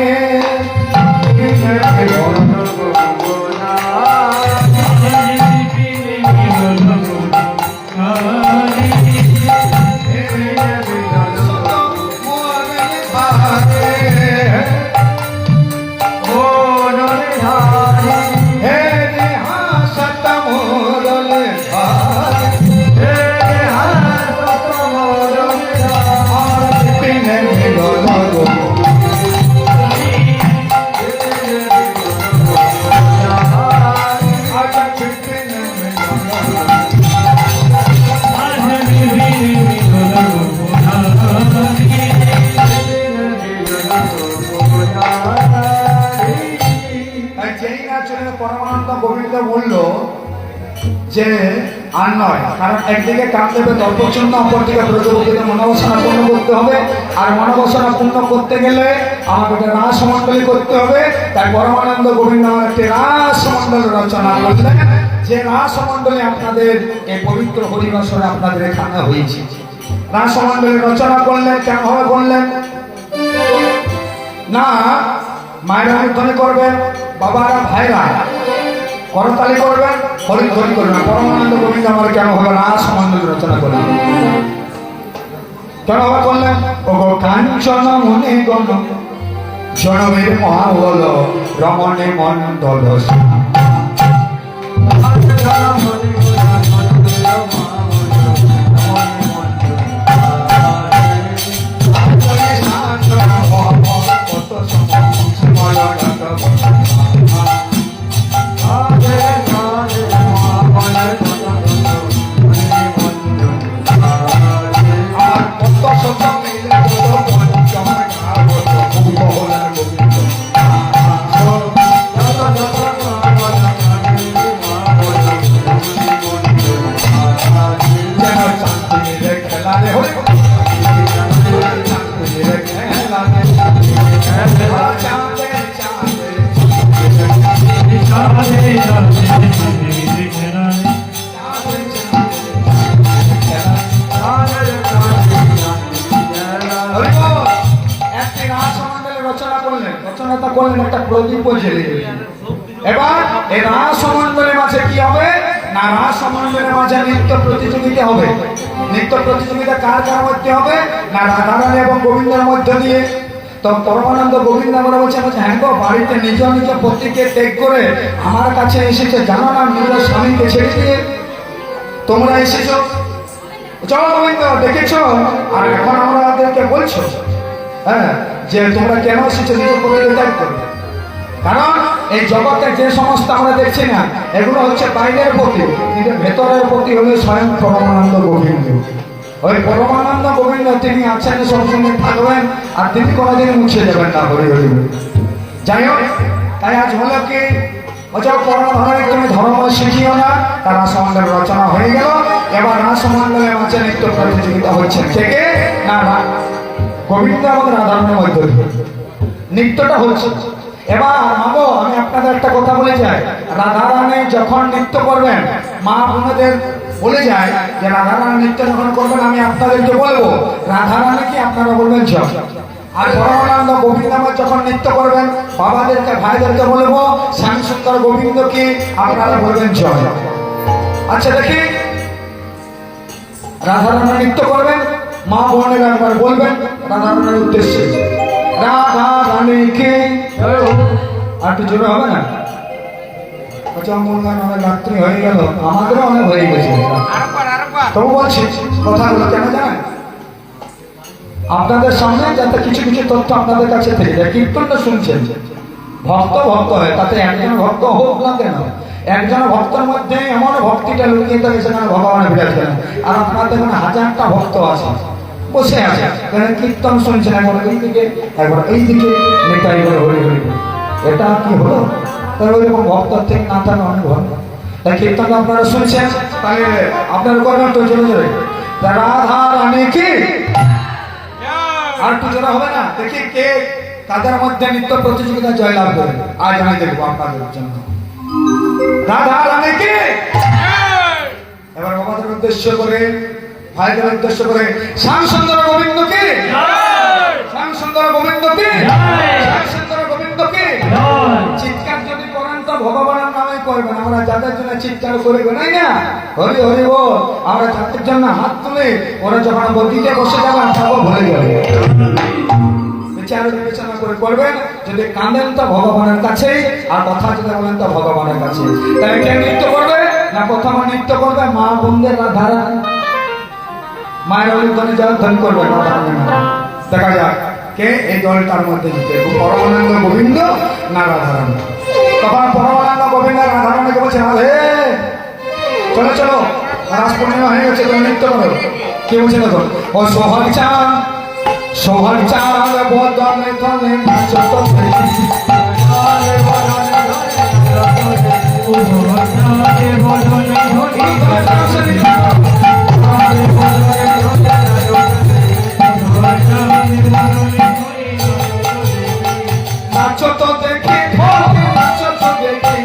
পরমানন্দ গোবিন্দ বলল যে আর নয়, কারণ একদিকে কামদেবে দর্পচূর্ণ, অপরদিকে ব্রজবতীকে মনোবাসনা পূর্ণ করতে হবে। আর মনোবাসনা পূর্ণ করতে গেলে আমাকে একটা রাসমণ্ডলী করতে হবে। তাই পরমানন্দ গোবিন্দ আমার একটি রাসমণ্ডল রচনা করলেন, যে রাসমণ্ডলী আপনাদের এই পবিত্র হরিবাসরে আপনাদের এখানে হয়েছে। রাসমণ্ডলী রচনা করলেন, কেমনভাবে করলেন না মায়েরা ধ্বনি করবেন, বাবারা ভাইরা করতালি করবেন, হরিধ্বনি করবেন। পরমানন্দ গোবিন্দ আমার কেন হবে রাসমণ্ডলী রচনা করলেন, কেন হবে করলেন? ও কাঞ্চন মনে গণ জনমের মহাবল রমণে মণ্ডল রচনাটা করলেন, একটা প্রদীপ জ্বেলে। এবার এই রাসমণ্ডলের মাঝে কি হবে না রাস মণ্ডলের মাঝে নৃত্য প্রতিযোগিতা হবে। নৃত্য প্রতিযোগিতা কার কার মধ্যে হবে? না রাধারানী এবং গোবিন্দের মধ্য দিয়ে। তো পরমানন্দ গোবিন্দ আমরা বলছে হ্যাঁ গো, বাড়িতে নিজ নিজ পতিকে ত্যাগ করে আমার কাছে এসেছে, জানো না, নিজের স্বামীকে ছেড়ে দিয়ে তোমরা এসেছো। চলো গোবিন্দ, দেখেছো, আর এখন আমাদেরকে বলছো হ্যাঁ যে তোমরা কেন এসেছো নিজ পতিকে ত্যাগ করে? কারণ এই জগতে যে সমস্ত আমরা দেখছি না, এগুলো হচ্ছে বাইরের প্রতি, কিন্তু ভেতরের প্রতি হলো স্বয়ং পরমানন্দ গোবিন্দ। ওই পরমানন্দ গোবিন্দ তিনি আছেন, সবসময় থাকবেন, আর তিনি কোনোদিন মুছে যাবেন না। হরি হরি। যাই হোক, তাই আজ হলো কি পরমধর্মে তুমি ধর্ম শিখিও না, তার রাসমণ্ডল রচনা হয়ে গেল। এবার রাসমণ্ডলের মাঝে নৃত্য প্রতিযোগিতা হচ্ছে থেকে না গোবিন্দ এবং রাধারণের মধ্যে নৃত্যটা হচ্ছে। এবার মাগো, আমি আপনাদের একটা কথা বলে যাই, রাধারানী যখন নৃত্য করবেন, মা বোনদের বলে যায় যে রাধারানী নৃত্য যখন করবেন আমি আপনাদেরকে বলবো রাধারানীকে আপনারা বলবেন জয়। আর পরমানন্দ গোবিন্দ যখন নৃত্য করবেন, বাবাদেরকে ভাইদেরকে বলবো শ্যাম সুন্দর গোবিন্দকে আপনারা বলবেন জয়। আচ্ছা দেখি, রাধারানী নৃত্য করবেন, মা বোনেরা একবার বলবেন রাধারানীর উদ্দেশ্যে, রাধা রানীকে। আর একটু জোরে হবে না? অনেক রাত্রি হয়ে গেল, আমাদেরও অনেক হয়ে গেছে, তবু বলছি কথাগুলো কেন জানেন? আপনাদের সামনে যাতে কিছু কিছু তথ্য আপনাদের কাছে থেকে যায়। কীর্তনটা শুনছেন, ভক্ত ভক্ত হয়, তাতে একজন ভক্ত হোক না কেন, একজন ভক্তের মধ্যে এমন ভক্তিটা লুকিয়ে থাকে সেখানে ভগবানের বিরাজ করেন। আর আপনাদের মানে হাজারটা ভক্ত আছে বসে আছে, কীর্তন শুনছেন, একবার এই দিকে একবার এই দিকে নেতাই করে হরি হরি। এটা কি হলো? ওইরকম ভক্তর থেকে না থাকে অনেক ভালো। তাই কীর্তনটা আপনারা শুনছেন, তাহলে আপনার করবেন তো জোরে জোরে রাধা রানী কি। আর একটু জোরে হবে না? দেখি কে কাদের মধ্যে নৃত্য প্রতিযোগিতা জয়লাভ করে। আজ আমি দেখবো আপনাদের জন্য রাধা রানী কি। এবার বাবাদের উদ্দেশ্য করে, ভাইদের উদ্দেশ্য করে শ্যাম সুন্দর গোবিন্দ কি, শ্যাম সুন্দর গোবিন্দ কি, শ্যাম সুন্দর গোবিন্দ কি। চিৎকার যদি করেন তো ভগবানের নামে করবেন। আমরা যাদের জন্য চিৎকার করবে নাই না, হরি হরি বল, আমরা যাদের জন্য হাত তুলে ওরা যখন বদিতে বসে যাবে আপনাকে ভুলে যাবে। বিচার বিবেচনা করে করবেন। যদি কাঁদেন তো ভগবানের কাছে, আর কথা যদি বলেন তো ভগবানের কাছে। তাহলে কে নৃত্য করবে? না প্রথমে নৃত্য করবে মা বোনদের রাধারানী, মায়ের অনুদানে যারা ধন করবে রাধারানী। দেখা যাক কে এই দলটার মধ্যে জিতে, পরমানন্দ গোবিন্দ না রাধারানী। তখন পরমানন্দ গোবিন্দ রাধারানীকে বলছে রাধে চলো চলো, রাস পূর্ণিমা হয়ে গেছে, তুমি নৃত্য করো। কি বলছে দেখো, ও সোহর চাঁদ সোহর চাঁদ বদনে ধনে নাচত নাচত দেখি নাচত দেখি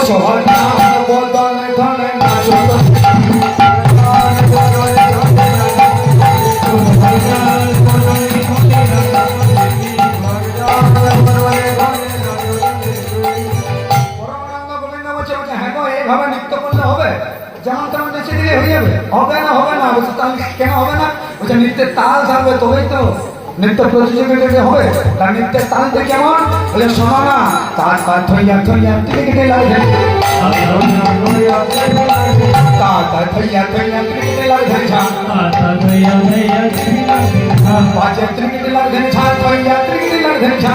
সোহর চাঁদ বদনে ধনে নাচত। এইভাবে নৃত্য করলে হবে? যেমন তেমন নেচে দিলে হয়ে যাবে? হবে না, হবে না। বলছে তাহলে কেন হবে না? বলছে নৃত্যের তাল থাকবে তবেই তো নৃত্য প্রতিযোগিতা হবে। তার নৃত্যের তালটা কেমন? বলে শোনো না, তার তার থইয়া থইয়া টিকিটে লাগে, তার তার থইয়া থইয়া টিকিটে লাগে ঝা, বাজে টিকিটে লাগে ঝা, থইয়া টিকিটে লাগে ঝা,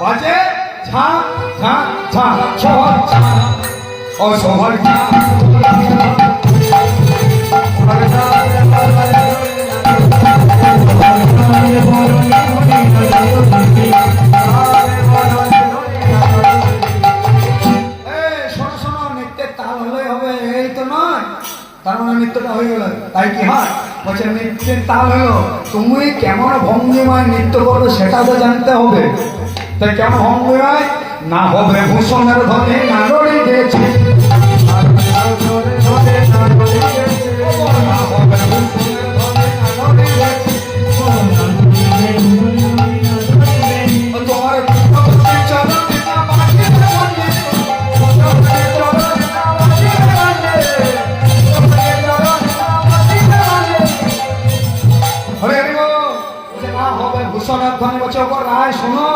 বাজে ঝা ঝা ঝা, সোহর ঝা ও সোহর ঝা। নৃত্যটা হয়ে গেল, তাই কি হয়? বলছে নৃত্যের তাল হলো, তুমি কেমন ভঙ্গিমায় নৃত্য করবে সেটা তো জানতে হবে। তাই কেমন ভঙ্গিমায়? না হবে ভূষণের ধনে না লড়ি গেছে, ভাই শোনো,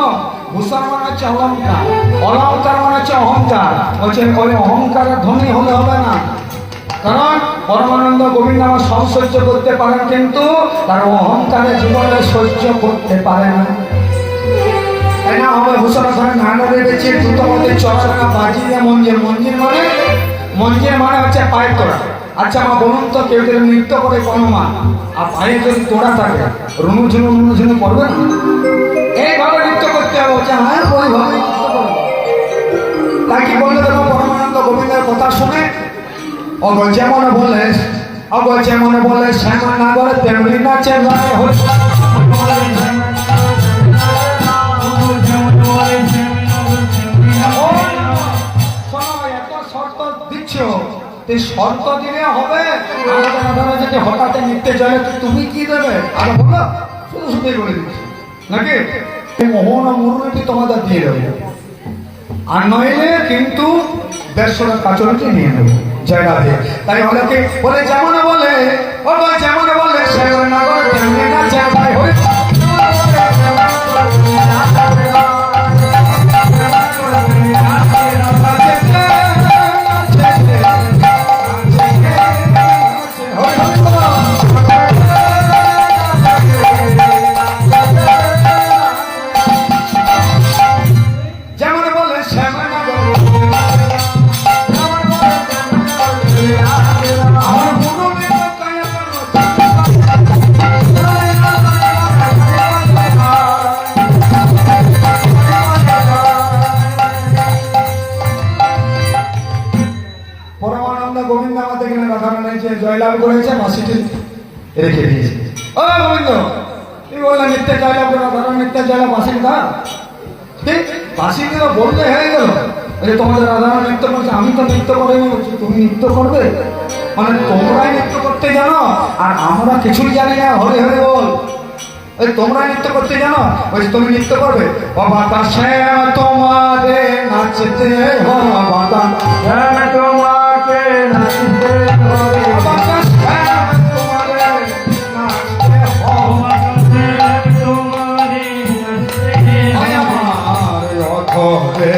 ভূষণ মানে হচ্ছে অলঙ্কার, অলঙ্কার মানে হচ্ছে অহংকার। বলছে ওই অহংকারের ধনী হলে হবে না, কারণ পরমানন্দ গোবিন্দ আমার সংসহ্য করতে পারেন, কিন্তু তার অহংকারের জীবনে সহ্য করতে পারে না। তাই না হবে ভূষণ ধরে নানা রেখেছে দ্রুতমতে চড়া বাজিয়ে মঞ্জির, মঞ্জির মানে, মঞ্জির মানে হচ্ছে পায়ের তোড়া। আচ্ছা মা বলুন তো, কেউ কেউ নৃত্য করে কোনো মা আর পায়ে যদি তোড়া থাকে রুনুঝুনু করবে না? এইভাবে নৃত্য করতে হবে। বলছে হ্যাঁ ওইভাবে নৃত্য করবো। তাই কি বললে দেখো পরমানন্দ গোবিন্দের কথা শুনে অগো যেমন বলে, অগো যেমন বলে শ্যামা নাগর তেমনি নাচে ভাই হল। শর্ত দিলে হবে? যদি হঠাৎ নিতে চলে তুমি কি দেবে? আরে বলো, শুধু শুধুই বলে দিচ্ছি নাকি মোহন মুরুটি তোমাদের দিয়ে দেবে, আর নইলে কিন্তু 150 টাকা কাচুরিটি নিয়ে নেবে জায়গা দিয়ে। তাই হলে কি বলে যেমন বলে, ও যেমন বলে শ্যামা নাগর তেমনি নাচে ভাই হল। জয়লাভ করেছে বাসিটি রেখে দিয়েছে। ও গোবিন্দ তুই বললে নিত্যে জয়লাভ করে ধরো, নিত্যে জয়লাভ বাসি না ঠিক বাসি দিল বললে হয়ে গেল। তোমাদের রাধারণ নৃত্য করছে, আমি তো নৃত্য করিনি। বলছি তুমি নৃত্য করবে মানে তোমরাই নৃত্য করতে জানো আর আমরা কিছুই জানি না। হরে হরে বল, তোমরা নৃত্য করতে জানো, বলছি তুমি নৃত্য করবে। ও বাতাসে তোমারে নাচতে হো, বাতাসে তোমাকে নাচতে হবে,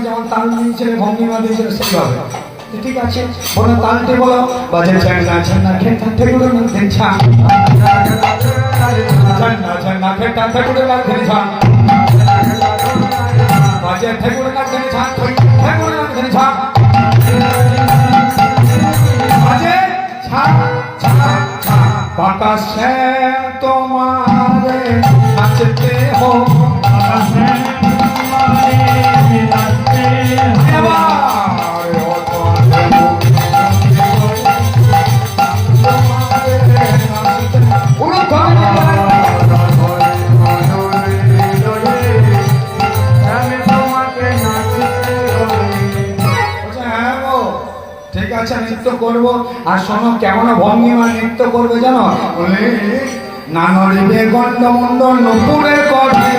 যেমন তাল দিয়েছিল ভঙ্গিমা দিয়েছিল সেইভাবে। ঠিক আছে বলো তালটি বলো, বাজে ঝান্না ঝান্না খেটা ঠেকুরে মধ্যে ছা, ঝান্না ঝান্না খেটা ঠেকুরে মধ্যে ছা, বাজে ঠেকুরে মধ্যে ছা, ঠেকুরে মধ্যে ছা, বাজে ছা ছা ছা। বাতাসে তোমারে নাচতে হো, বাতাসে নৃত্য করবো। আর শোনো কেমন ভঙ্গিমা নৃত্য করবে জানো? বলে না নড়িবে গন্ড মন্ড নপুরের করে,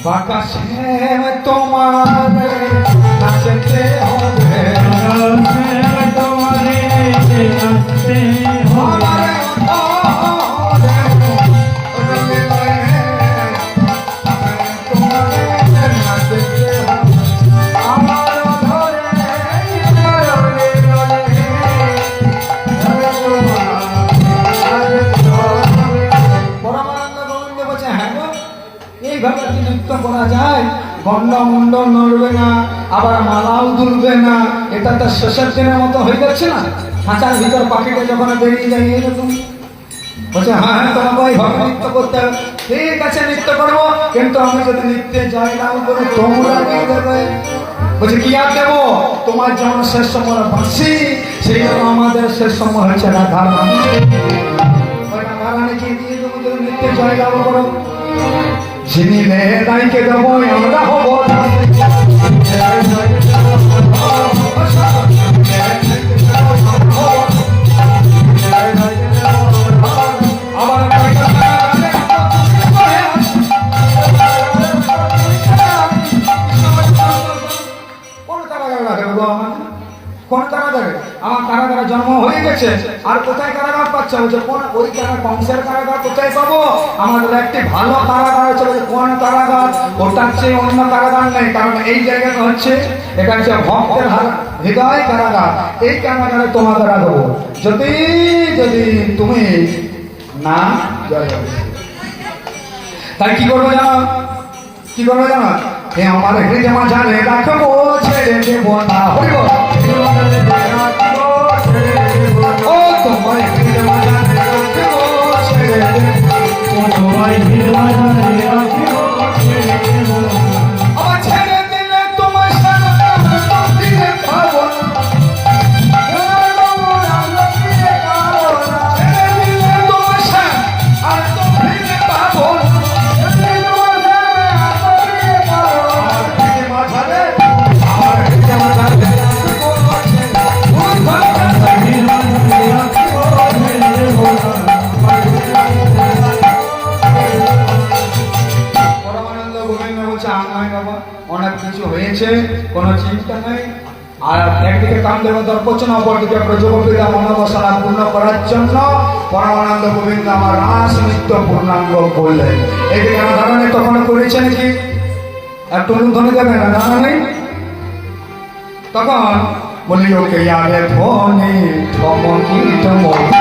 বাতাসে তোমার নাচতে হবে, তোমারে নাচতে হবে, এইভাবে নৃত্য করা যায়? গন্ড মুন্ড নড়বে না, আবার মালাও দুলবে না। এটা তো শেষের দিনের মতো হয়ে যাচ্ছে না? খাঁচার ভিতর পাখিটা যখন বেরিয়ে যায় এরকম। বলছে হ্যাঁ হ্যাঁ তোমাকে এইভাবে নৃত্য করতে হবে। ঠিক আছে নৃত্য করবো, কিন্তু আমি যদি নৃত্যে যাই না করে তোমরা কি দেবে? বলছে কি আর দেবো? তোমার যেমন শেষ সময় বাঁশি, সেই জন্য আমাদের শেষ সময় হচ্ছে রাধারানী। রাধারানীকে দিয়ে দেবো একটি জয় লাভ করো। যিনি দায়কে দেবো আমরা হব আবার কোন কারাগারে? আমার কারাগারে জন্ম হয়ে গেছে, আর কোথায় কারাগার পাচ্ছে? বলছে কোন ওই কংসের কারাগার কোথায় পাবো? আমাদের একটি ভালো কারাগার আছে। বলছে কোন কারাগার? ওটার চেয়ে অন্য কারাগার নেই, কারণ এই জায়গাটা হচ্ছে এটা হচ্ছে ভক্তের হৃদয় কারাগার। এই কারাগারে তোমাদের রাখবো যদি যদি তুমি না জয় হবে। তাই কি করবো জানো? কি করবো জানো? আমার হৃদয় মাঝারে রাখবো, ছেড়ে দেবো না। হইব ও তোমার হৃদয় মাঝারে রাখবো, ছেড়ে দেবো। তোমার হৃদয় মাঝারে রাখবো, ছেড়ে দেবো। আমার ছেড়ে দিলে তোমার সারা দিলে পাবো না। ছেড়ে দিলে তোমার সারা আর তো ফিরে পাবো না। অনেক কিছু হয়েছে, কোনো চিন্তা নেই। আর একদিকে কামদেব দর্পচন, অপরদিকে ব্রজগোপীরা মনোবাসনা পূর্ণ করার জন্য পরমানন্দ গোবিন্দ আমার রাস নৃত্য পূর্ণাঙ্গ করলেন। এদিকে রাধারানী তখন করেছেন কি? একটু ধ্বনি দেবেন রাধারানী? তখন বলি ওকে আরে ধ্বনি ঠমকি ঠমকি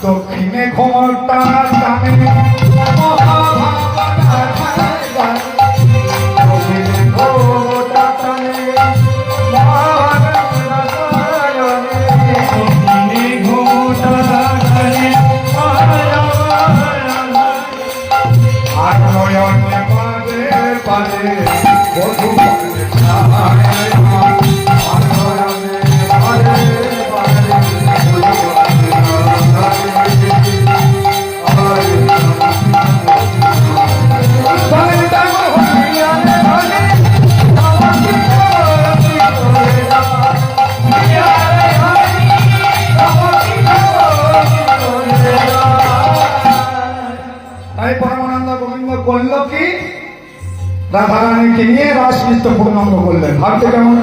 দক্ষিণে ঘোমটা টানে করলো কি? রাধারানীকে নিয়ে রাস নৃত্য পূর্ণাঙ্গ করলেন। ভাবতে কেমন?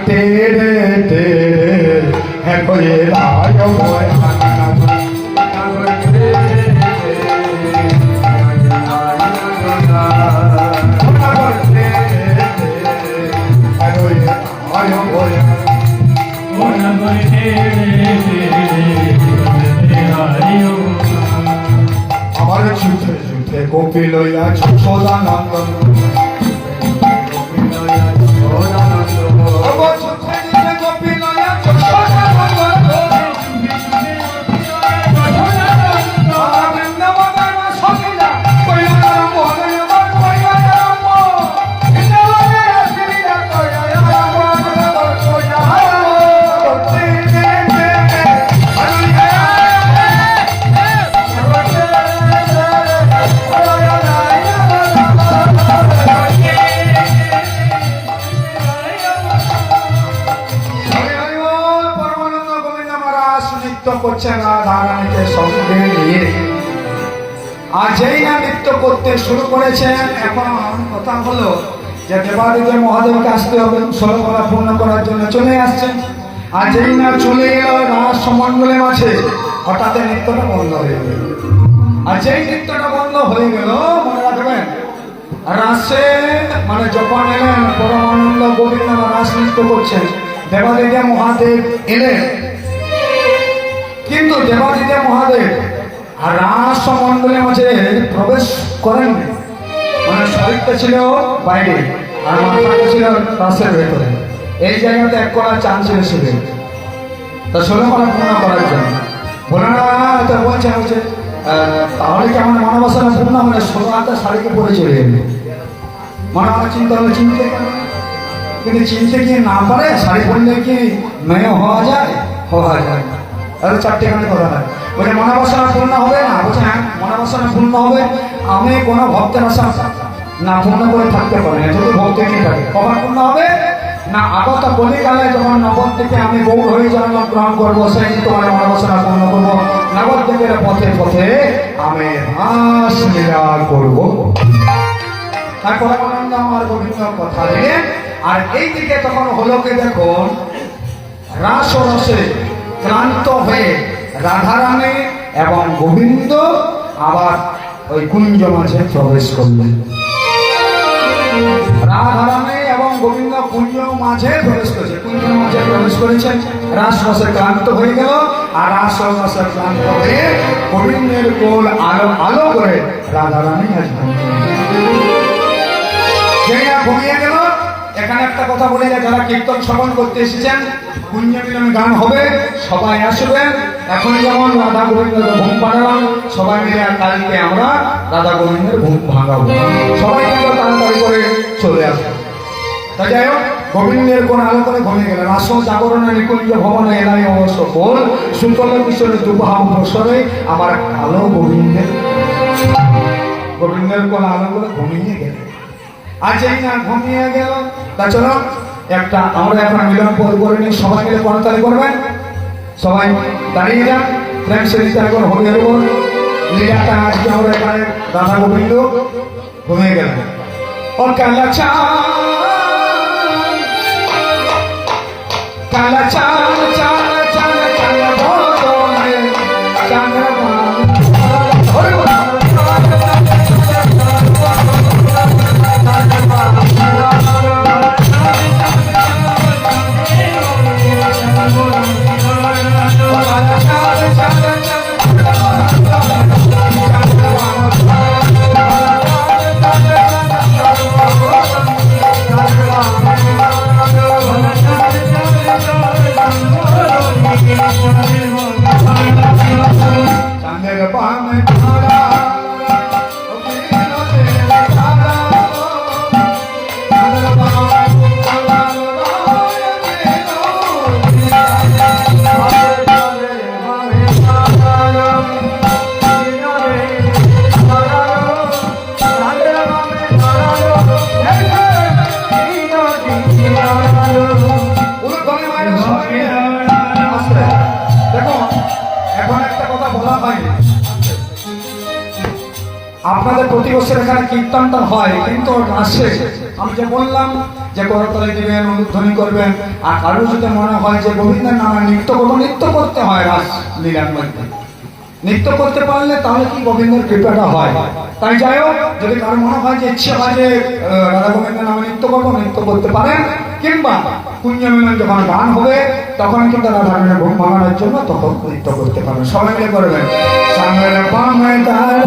টেড়ে টেড়ে হ্যাঁ করে আমার ছুটে ছুটে গোপ গোপী লইয়া সদানন্দ গোপী লইয়া করছেন রাধারানীকে সঙ্গে নিয়ে। আর যেই না নৃত্য করতে শুরু করেছেন, এখন কথা হলো যে দেবাদিদেব মহাদেবকে আসতে হবে, 16 কলা পূর্ণ করার জন্য চলে আসছেন। আর যেই না চলে এলো রাস সমন্ডলের মাঝে, হঠাৎ নৃত্যটা বন্ধ হয়ে গেল। আর যেই নৃত্যটা বন্ধ হয়ে গেল, মনে রাখবেন রাসে মানে যখন এলেন পরমানন্দ গোবিন্দ রাস নৃত্য করছেন, দেবাদিদেব মহাদেব এলেন। কিন্তু দেবাদিদেব মহাদেব আর রাস মন্ডলের মাঝে প্রবেশ করেননি, মানে শরীরটা ছিল বাইরে আর মাথাটা ছিল রাসের ভেতরে। এই জায়গাতে এক করা চান্স এসে তা 16 কলা পূর্ণ করার জন্য বলে না বলছে হচ্ছে তাহলে কি আমার মনোবাসনা পূর্ণ মানে 16 হাতে শাড়িকে পরে চলে এলো। মনে হয় চিন্তা হলে চিনতে পারে, কিন্তু চিনতে গিয়ে না পারে শাড়ি পরলে কি মেয়ে হওয়া যায়? হওয়া যায়। তাহলে 4টে গানে কথা হয়, বলছে মনোবাসনা পূর্ণ হবে না। বলছে হ্যাঁ মনোবাসনা পূর্ণ হবে। আমি কোনো ভক্তের আশা না পূর্ণ করে থাকতে পারি না, যদি ভক্তি নিয়ে থাকে কখন পূর্ণ হবে না? আগত কলিকালে যখন নবদ্বীপে আমি গৌর হয়ে জন্ম গ্রহণ করবো, সেই তোমার মনোবাসনা পূর্ণ করবো। নবদ্বীপের পথে পথে আমি রাস লীলা করবো। তারপরে আমার গোবিন্দ কথা দিলেন। আর এই দিকে তখন হলো কি দেখুন, রাস রসে ক্লান্ত হয়ে রাধারানী এবং গোবিন্দ আবার ওই কুঞ্জ মাঝে প্রবেশ করলেন। রাধারানী এবং গোবিন্দ কুঞ্জ মাঝে প্রবেশ করেছে, কুঞ্জ মাঝে প্রবেশ করেছেন। রাস রসে ক্লান্ত হয়ে গেল। আর রাস রসে ক্লান্ত হয়ে গোবিন্দের কোল আলো আলো করে রাধারানী আসবেন। যেই না ঘুমিয়ে গেল, এখানে একটা কথা বলে যায়, যারা কীর্তন শ্রবণ করতে এসেছেন, কুঞ্জ মিলন গান হবে, সবাই আসবেন। এখন যেমন রাধা গোবিন্দের ঘুম পাড়ালাম, সবাই মিলে কালকে আমরা রাধা গোবিন্দের ঘুম ভাঙাবো। সবাই কিন্তু তাড়াতাড়ি করে চলে আসবে। তা যাই হোক, গোবিন্দের কোন আলো করে ঘুমিয়ে গেলেন। আসো জাগরণে নিকুঞ্জ ভবনে এলাই অবশ্য কোল, সুতল কিশোরে দুবাহ বছরে আমার আলো গোবিন্দের কোন আলো করে ঘুমিয়ে গেলেন। আজ এই না ঘুমিয়ে গেল। তা চলো একটা আমরা এখন মিলন পদ করে নিই, সবাই মিলে করতালি করবেন। সবাই দাঁড়িয়ে যান, প্রেম সেদিতে এখন হয়ে যাবো লীলাটা। আজকে আমরা এখানে রাধা গোবিন্দ ঘুমিয়ে গেলেন। ও কালা চাঁদ কালা চাঁদ চাঁদ চাঁদ কালা বদনে চাঁদ আপনাদের প্রতি বছর এখানে কীর্তনটা হয়, কিন্তু আসে আমি যে বললাম যে করতালি দিবেন, অনুধ্বনি করবেন। আর কারো যদি মনে হয় যে গোবিন্দের নামে নৃত্য করবো, নৃত্য করতে হয় রাস লীলার মধ্যে। নৃত্য করতে পারলে তাহলে কি গোবিন্দের কৃপাটা হয়। তাই যাই হোক, যদি কারো মনে হয় যে ইচ্ছে হয় যে রাধা গোবিন্দের নামে নৃত্য করবো, নৃত্য করতে পারেন। কিংবা কুঞ্জ মিলন যখন গান হবে, তখন কিন্তু রাধারানীর ঘুম ভাঙানোর জন্য তখন নৃত্য করতে পারবেন। সবাই মিলে করবেন। সামনে বামে দাঁড়া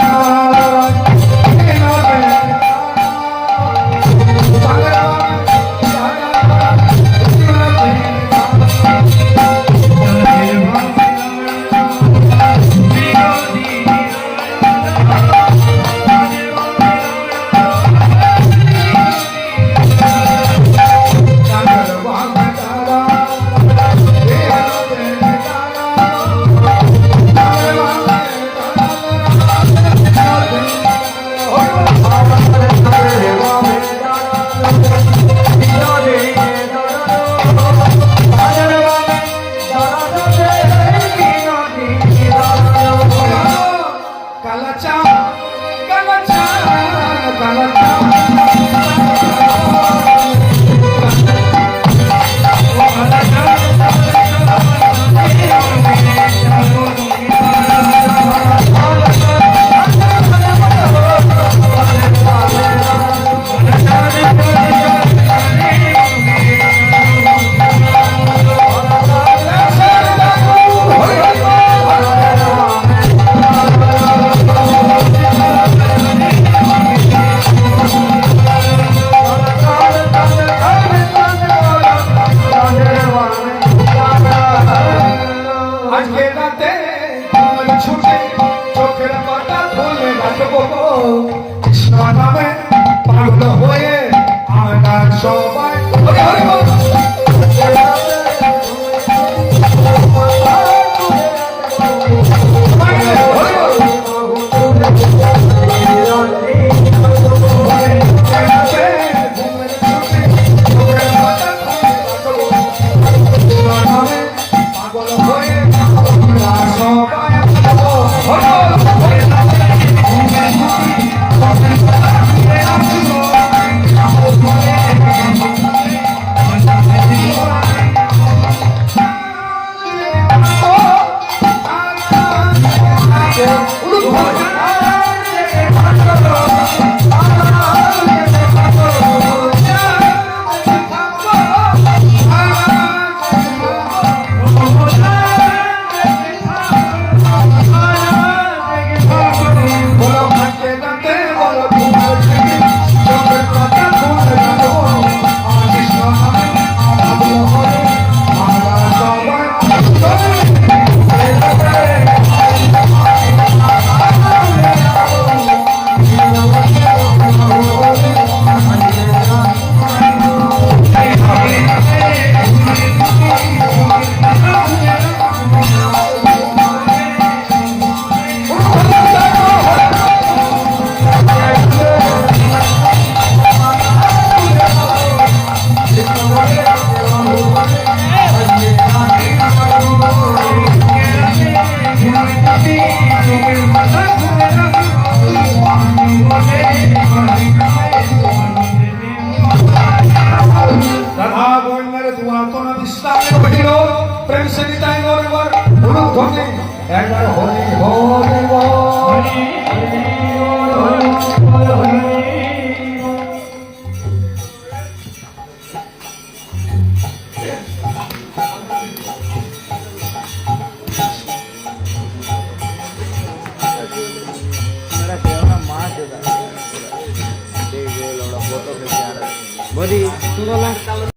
ছুটে চোখের পাতা খুলে রাখবো গো। কৃষ্ণ নামে পাগল হয়ে আমরা সবাই হরি হরি বল। প্রেম সে নিতাই গৌর ধ্বনি একবার হরি হরি হরি Body,